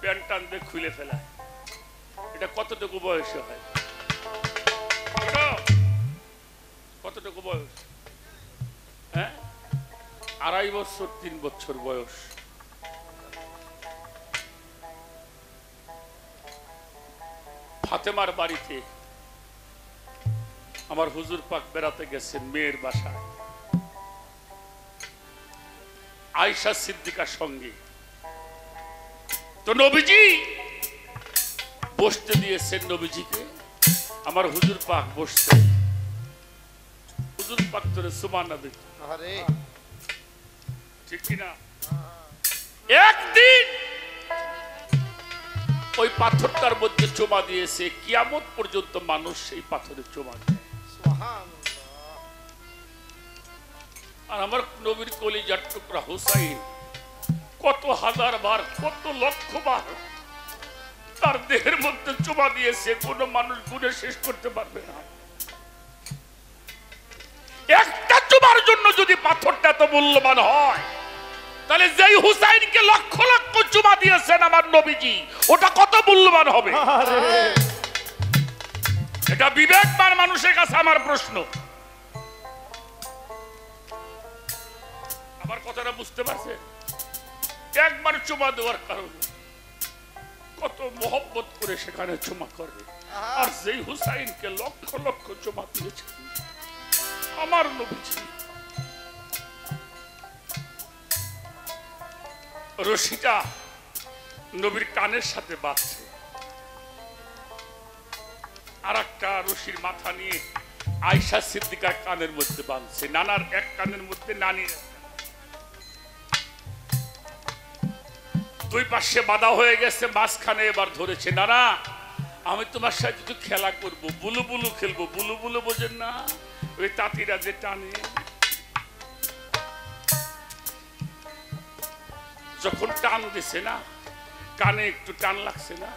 প্যান্ট টান দিয়ে খুলে ফেলা। এটা কতটুকু বয়সে হয়? কতটুকু বয়স? হ্যাঁ, 2.5 বছর 3 বছর বয়স। ফাতেমার বাড়িতে আমার হুজুর পাক বেড়াতে গেছেন মেয়ের বাসায়, আয়েশা সিদ্দিকার সঙ্গে। তো নবীজি বসতে দিয়েছেন নবীজিকে, আমার হুজুর পাক বসতে, হুজুর পাক তোরে সুবহানাল্লাহ দিত, ঠিক কিনা? একদিন ওই পাথরটার মধ্যে চুমা দিয়েছে, কিয়ামত পর্যন্ত মানুষ সেই পাথরে চুমা দেয়। আর আমার নবীর কলিজার টুকরা হুসাইন কত হাজার বার, কত লক্ষ বার তার দেহের মধ্যে চুমা দিয়েছে, কোন মানুষ গুণে শেষ করতে পারবে না। একটা চুমার জন্য যদি পাথরটা এত মূল্যবান হয়, তাহলে যেই হুসাইনকে লক্ষ লক্ষ চুমা দিয়েছেন আমার নবীজি, ওটা কত মূল্যবান হবে? এটা বিবেকবান মানুষের কাছে আমার প্রশ্ন। আমার কথাটা বুঝতে পারছে? একবার চুমা দেওয়ার কারণে কত মহব্বত করে সেখানে চুমা করবে। আর যেই হুসাইনকে লক্ষ লক্ষ চুমা দিয়েছেন আমার নবীজি, রশিটা নবীর কানের সাথে বাঁধছে, আর একটা রশির মাথা নিয়ে আয়েশা সিদ্দিকার কানের মধ্যে বাঁধছে, নানার এক কানের মধ্যে, নানির দুই পাশে বাঁধা হয়ে গেছে, মাঝখানে এবার ধরেছে। নানা, আমি তোমার সাথে একটু খেলা করব, বুলু বুলু খেলবো। বুলু বুলু বোঝেন না? ওই তাঁতিরা যে টানে, যখন টান দিছে না, কানে একটু টান লাগছে না,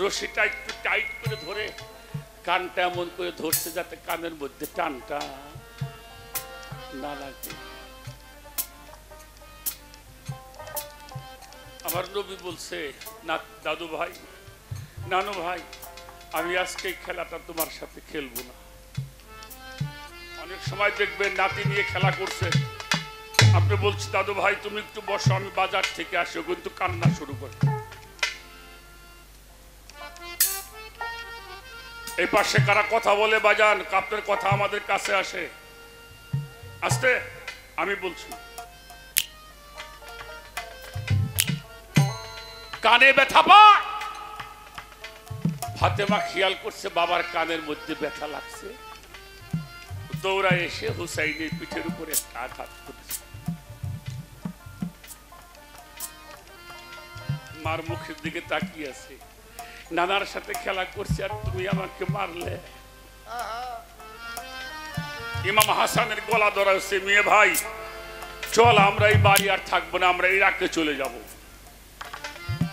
রশিটা একটু টাইট করে ধরে কানটা এমন করে ধরছে যাতে কানের মধ্যে টানটা না লাগে। আমার নবী বলছে, না দাদু ভাই, নানু ভাই, আমি আজকে এই খেলাটা তোমার সাথে খেলবো না। অনেক সময় দেখবেন নাতি নিয়ে খেলা করছে, আপনি বলছি দাদু ভাই তুমি একটু বসো, আমি বাজার থেকে আসি, কিন্তু কান্না শুরু করে। এই পাশে কারা কথা বলে বাজান, আপনার কথা আমাদের কাছে আসে, আসতে আমি বলছি। কানে ব্যথা পায়, ফাতেমা খেয়াল করছে বাবার কানের মধ্যে ব্যথা লাগছে, দৌড়া এসে হুসাইনের পিঠের উপরে একটা আঘাত করেছে। মার মুখের দিকে তাকিয়ে আছে, নানার সাথে খেলা করছে আর তুমি আমাকে মারলে। ইমাম হাসানের গলা ধরা হচ্ছে, মেয়ে ভাই চল, আমরা এই বাড়ি আর থাকবো না, আমরা ইরাকে চলে যাব।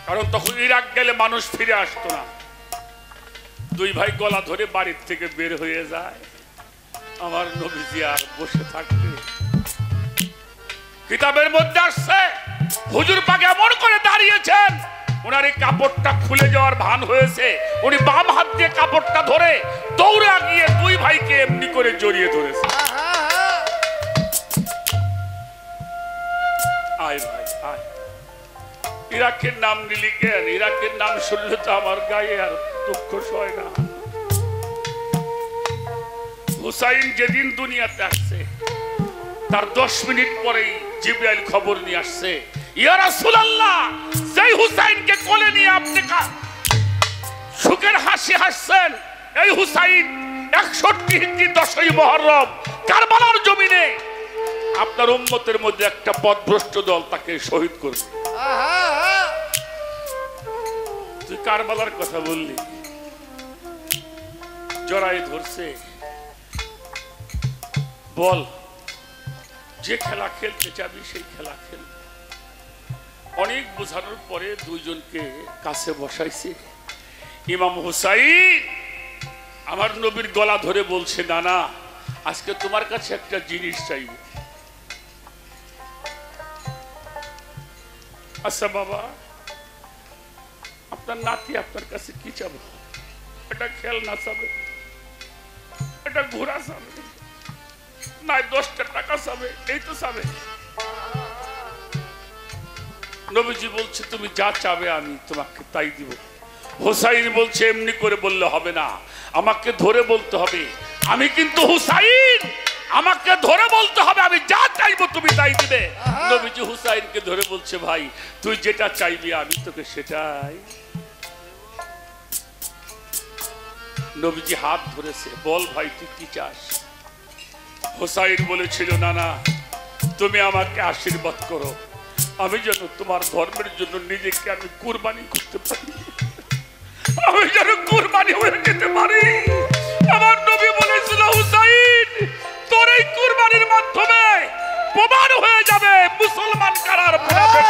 কারণ তখন ইরাক গেলে মানুষ ফিরে আসতো না। দুই ভাই গলা ধরে বাড়ির থেকে বের হয়ে যায়। আমার নবীজি আর বসে থাকবে? কিতাবের মধ্যে আসছে হুজুর পাক এমন করে দাঁড়িয়েছেন, ওনার এই কাপড়টা খুলে যাওয়ার ভান হয়েছে, উনি বাম হাত দিয়ে কাপড়টা ধরে দৌড়ে গিয়ে দুই ভাইকে এমনি করে জড়িয়ে ধরেছে। আয় ভাই আয়, ইরাকের নাম নিলি কেন? ইরাকের নাম শুনলে তো আমার গায়ে আর দুঃখ সয় না। হুসাইন যেদিন দুনিয়াতে আসছে তার 10 মিনিট পরেই জিবরাইল খবর নিয়ে আসছে, ইয়া রাসূলুল্লাহ, যেই হুসাইনকে কোলে নিয়ে আপনি সুখের হাসি হাসছেন, এই হুসাইন 61 হিজরি 10ই মুহররম কারবালার জমিনে আপনার উম্মতের মধ্যে একটা পথভ্রষ্ট দল তাকে শহীদ করবে। তুই কারবালার কথা বললি, জড়াই ধরছে, বল যে খেলা খেলতে চাবি সেই খেলা খেল। অনেক বোঝানোর পরে দুইজনকে কাছে বসাইছে। ইমাম হুসাইন আমার নবীর গলা ধরে বলছে, নানা আজকে তোমার কাছে একটা জিনিস চাইব। আচ্ছা বাবা, আপনার নাতি আপনার কাছে কি চাবো? এটা খেলনা চাবে, এটা ঘোড়া চাবে, না 10টা টাকা চাবে, এই তো চাবে। নবীজি বলছে, তুমি যা চাবে আমি তোমাকে তাই দিব। হুসাইন বলছে, এমনি করে বললে হবে না, আমাকে ধরে বলতে হবে। আমি কিন্তু হুসাইন, আমাকে ধরে বলতে হবে, আমি যা চাইবো তুমি তাই দিবে। নবীজি হুসাইনকে ধরে বলছে, ভাই তুই যেটা চাইবি আমি তোকে সেটাই। নবীজি হাত ধরেছে, বল ভাই তুই কি চাস? হুসাইন বলেছিল, নানা তুমি আমাকে আশীর্বাদ করো, আমি যেন তোমার ধর্মের জন্য নিজেকে আমি কুরবানি করতে পারি, আমি যেন কুরবানি হয়ে যেতে পারি। আমার নবী বলেছিল, হুসাইন তোর এই কুরবানির মাধ্যমে প্রমাণ হয়ে যাবে মুসলমান কারার মুনাফিক।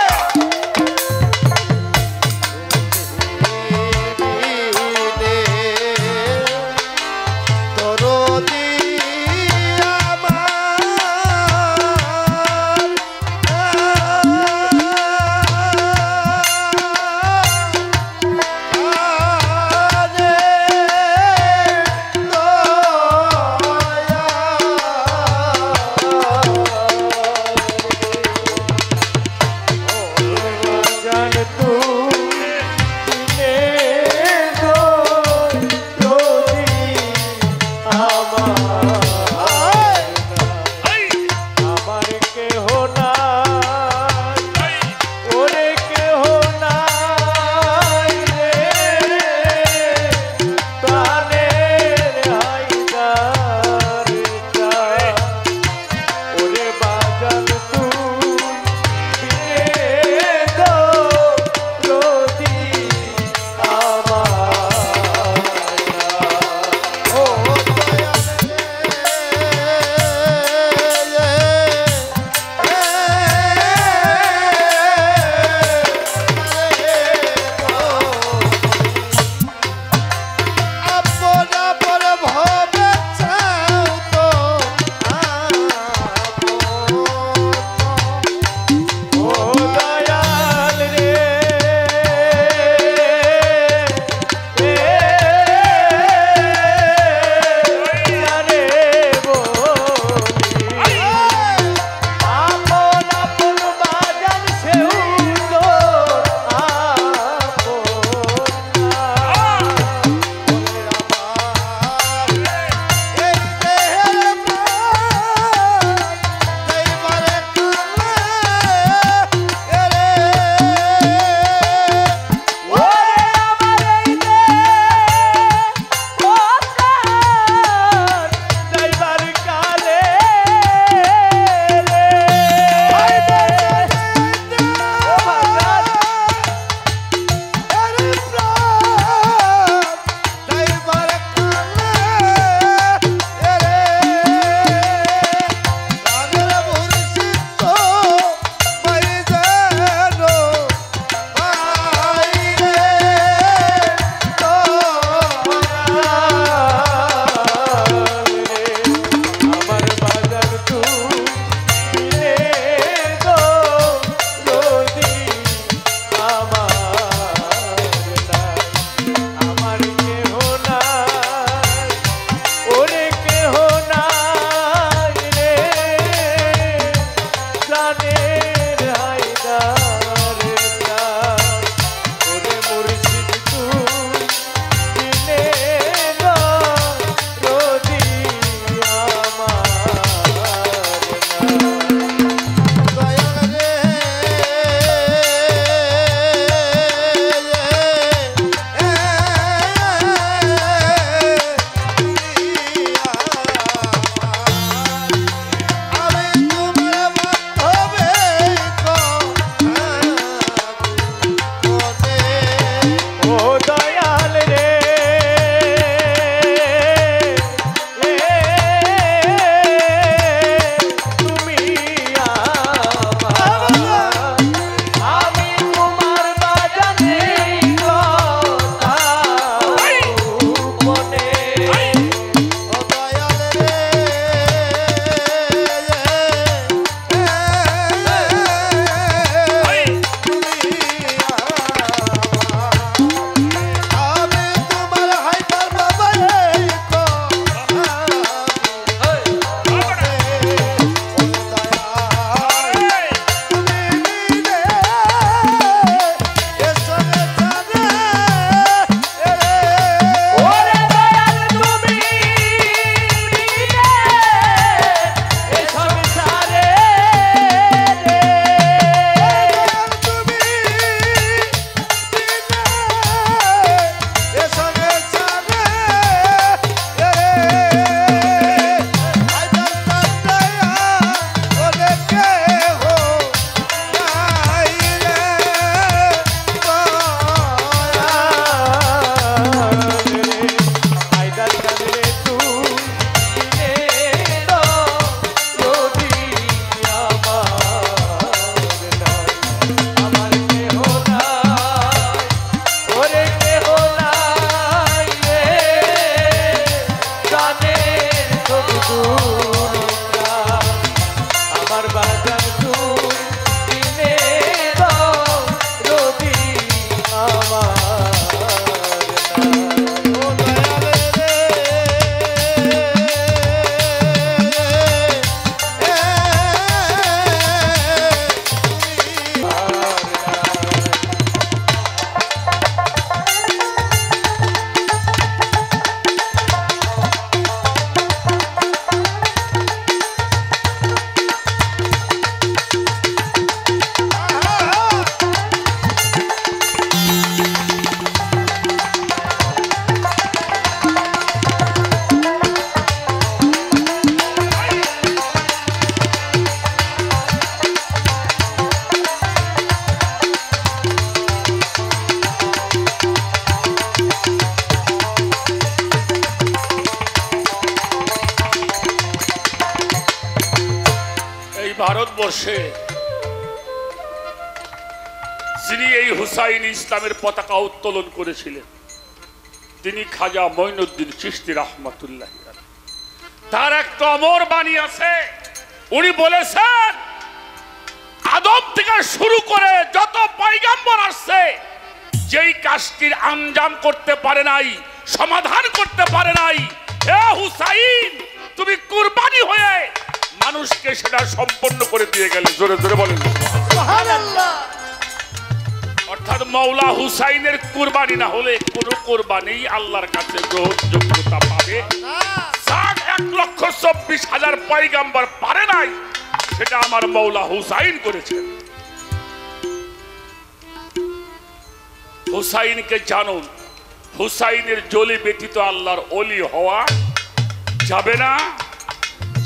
তোমার বাজার দিনে রবি আমার ভারতবর্ষে যিনি এই হুসাইন ইসলামের পতাকা উত্তোলন করেছিলেন তিনি খাজা মঈনুদ্দিন চিশতি রাহমাতুল্লাহ আলাইহি। তার একটা অমর বাণী আছে, উনি বলেছেন আদম থেকে শুরু করে যত পয়গম্বর আসছে যেই কাজটির আঞ্জাম করতে পারে নাই, সমাধান করতে পারে নাই, হে হুসাইন তুমি কুরবানি হয়ে মানুষকে সেটা সম্পন্ন করে দিয়ে গেলে। জোরে জোরে বলেন সুবহানাল্লাহ। অর্থাৎ মাওলা হুসাইনের কুরবানি না হলে কোন কুরবানি আল্লাহর কাছে গ্রহণযোগ্যতা পাবে না। 1,24,000 পয়গম্বর পারে নাই, সেটা আমার মাওলা হুসাইন করেছেন। হুসাইনকে জানুন, হুসাইনের জলি ব্যতীত আল্লাহর ওলি হওয়া যাবে না,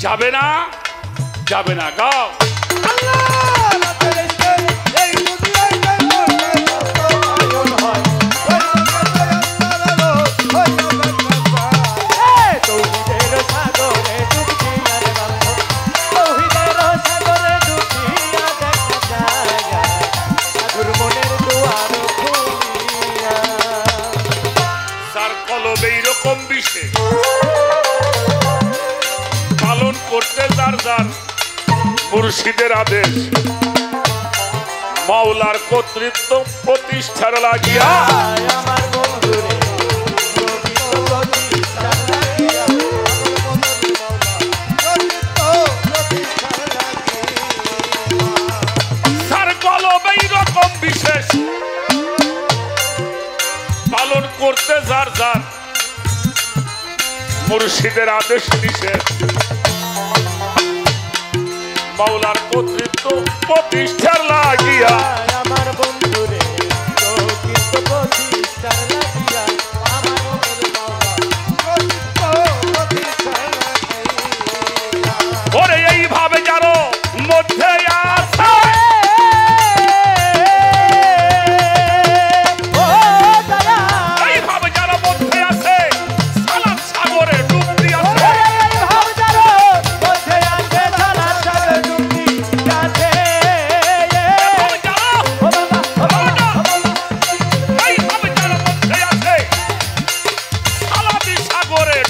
যাবে না, যাবে না। গাও স্যার কলবে এইরকম বিষয় পালন করতে যার যার মুর্শিদের আদেশ মাওলার কর্তৃত্ব প্রতিষ্ঠার লাগিয়া আমার বন্ধুরে স্যার কলবে এইরকম বিশেষ পালন করতে যার যার মুর্শিদের আদেশ নিষেধ মাওলার কর্তৃত্ব প্রতিষ্ঠার লাগিয়া আমার বন্ধুরে প্রতিষ্ঠার লাগিয়া আমার ওরে এইভাবে যারো মধ্যে আছে এইভাবে যারো মধ্যে আছে সালাত সাগরে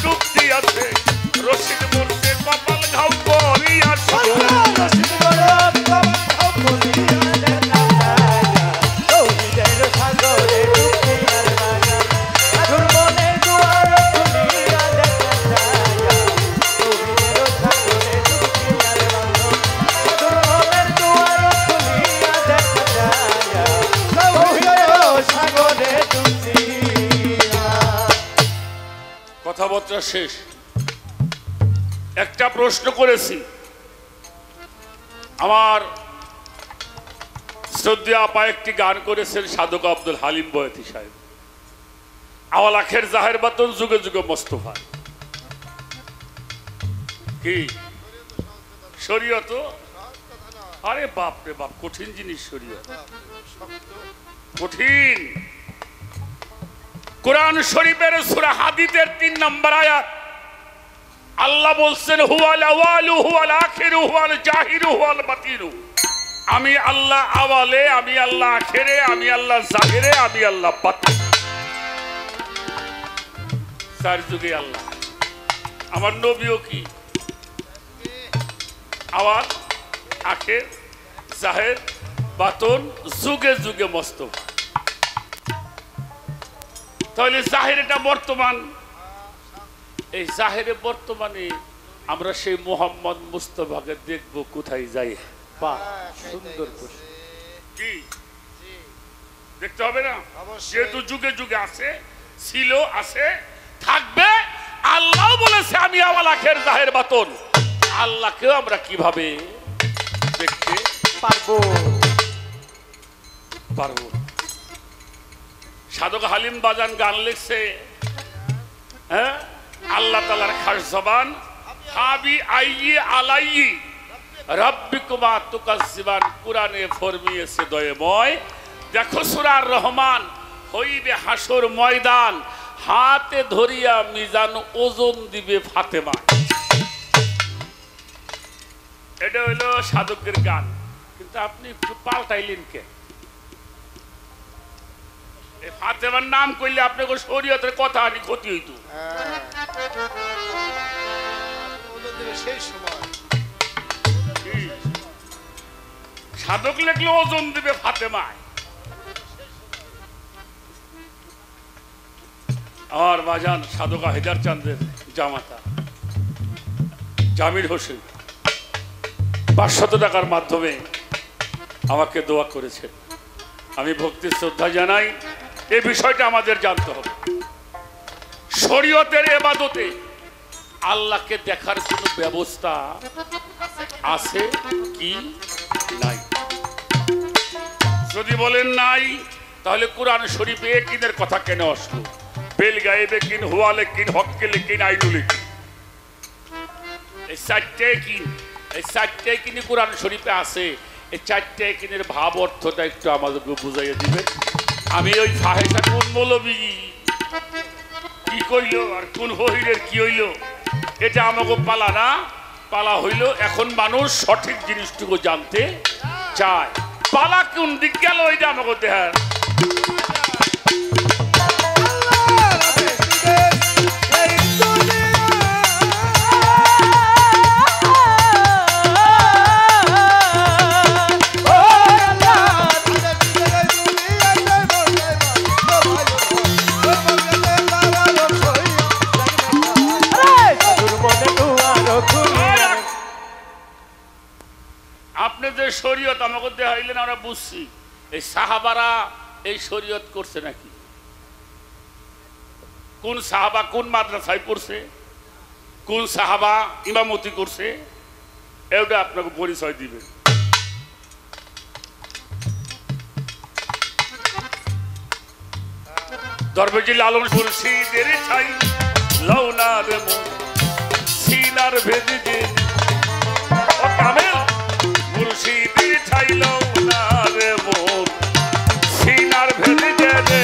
ডুব দিয়াছে রশিদ মুর্শে কপাল ঘাও করিয়া কথাবার্তা শেষ। একটা প্রশ্ন করেছি, আমার শ্রদ্ধা আপা একটি গান করেছেন সাধক আব্দুল হালিম বয়াতি সাহেব, আওয়াল আখের জাহের বাতন যুগে যুগে মোস্তফা। কি শরীয়ত? আরে বাপ রে বাপ, কঠিন জিনিস শরীয়ত, কঠিন। কোরআন শরীফের সূরা হাদীদের 3 নম্বর আয়াত আল্লাহ বলছেন হুয়াল আওয়ালু হুয়াল আখিরু হুয়াল জাহিরু হুয়াল বাতিনু। আমি আল্লাহ আওয়ালে, আমি আল্লাহ আখিরে, আমি আল্লাহ জাহিরে, আমি আল্লাহ বাতিন। চার যুগে আল্লাহ। আমার নবীও কি আওয়াল আখের জাহের বাতন যুগে যুগে মোস্তফা। তাহলে জাহের এটা বর্তমান, এই জাহেরে বর্তমানে আমরা সেই মোহাম্মদ মুস্তফাকে দেখবো কোথায় যাই। বাহ, সুন্দর প্রশ্ন। কি দেখতে হবে না? যেহেতু যুগে যুগে আছে, ছিল, আছে, থাকবে। আল্লাহ বলেছে আমি আমার আখের জাহের বাতন। আল্লাহকেও আমরা কিভাবে দেখতে পারবো? পারবো। সাধক হালিম বাজান গান লিখছে, হ্যাঁ, আল্লাহ তাআলার খাস জবান হাবি আইয়ি আলাইয়ি রাব্বিকুমা তুকাজ্জিবান, কুরআনে ফরমিয়েছে দয়াময়। দেখো সূরা রহমান, হইবে হাসর ময়দান, হাতে ধরিয়া মিজান ওজন দিবে ফাতেমা। এটা হলো সাধকের গান, কিন্তু আপনি একটু পাল্টাইলেন কে? ফাতেমার নাম কইলে আপনাকে শরীয়তের কথা আনি ক্ষতি হইতো। সাধক লেখলে ওজন দিবে ফাতেমায়। আমার বাজান সাধকা হেদার চাঁদের জামাতা জামির হোসেন 500 টাকার মাধ্যমে আমাকে দোয়া করেছেন। আমি ভক্তি শ্রদ্ধা জানাই। এই বিষয়টা আমাদের জানতে হবে। শরীয়তের ইবাদতে আল্লাহকে দেখার কোনো ব্যবস্থা আছে কি নাই? যদি বলেন নাই, তাহলে কোরআন শরীফে একিনের কথা কেন আসলো? বেল গায়েবে কিন, হুয়ালে কিন, হককে লিখিন, আইনু লিখিন, এই 4টে কিন, এই 4টে কিনি কোরআন শরীফে আছে। এই 4টে কিনের ভাব অর্থটা একটু আমাদেরকে বুঝাইয়া দিবেন। আমি ওই ফাহেসা কোন মৌলবী কি কইল আর কোন হহিরের কি হইল, এটা আমাকে পালা না। পালা হইল এখন মানুষ সঠিক জিনিসটুকু জানতে চায়। পালা কোন দিক গেল এটা আমাকে দেখার। আপনি যে শরীয়ত আমাকে দেখাইলেন আমরা বুঝছি, এই সাহাবারা এই শরীয়ত করছে নাকি? কোন সাহাবা কোন মাদ্রাসায় পড়ছে, কোন সাহাবা ইমামতি করছে, এটা আপনাকে পরিচয় দিবে। দরবেজি লালন মুর্শিদের ছাই লওনার মন সিনার ভেদি দে ও কামেল, মুর্শিদের ছাই লওনার মন সিনার ভেদি দে।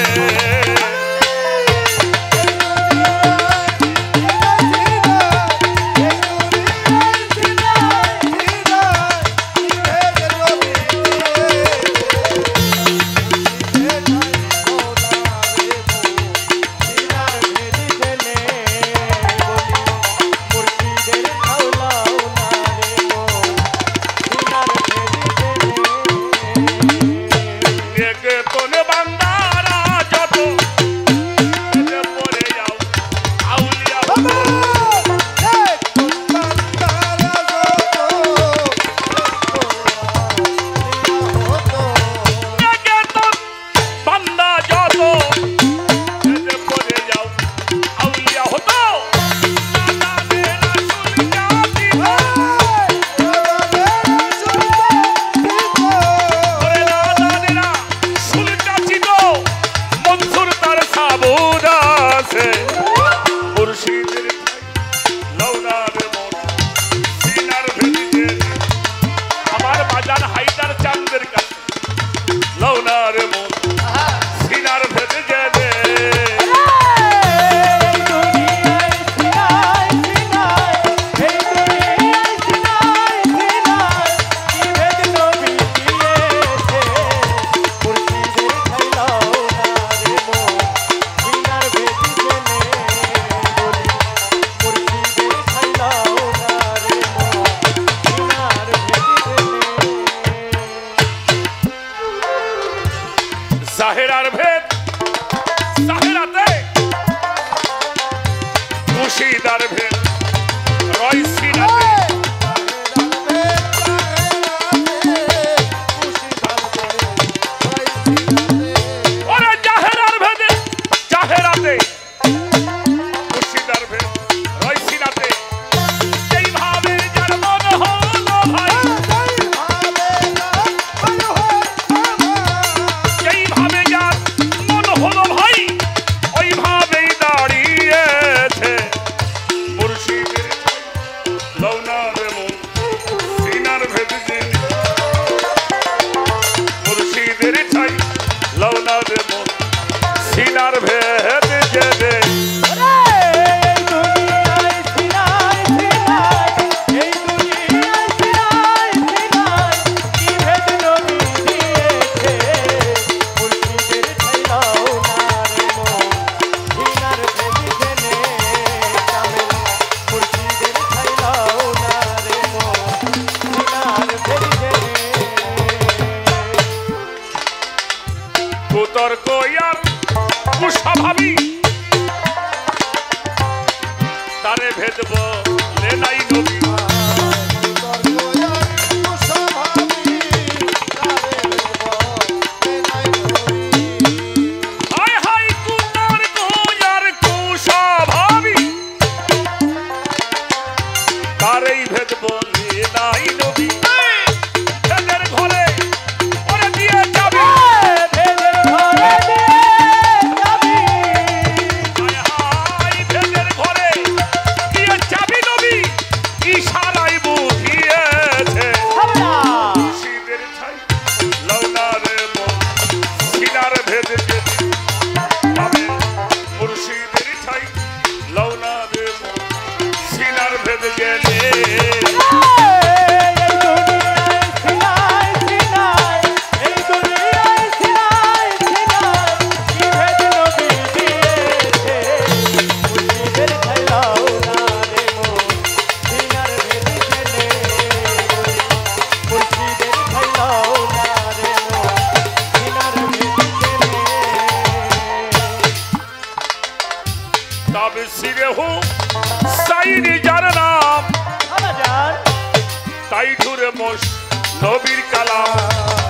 নবীর কালাম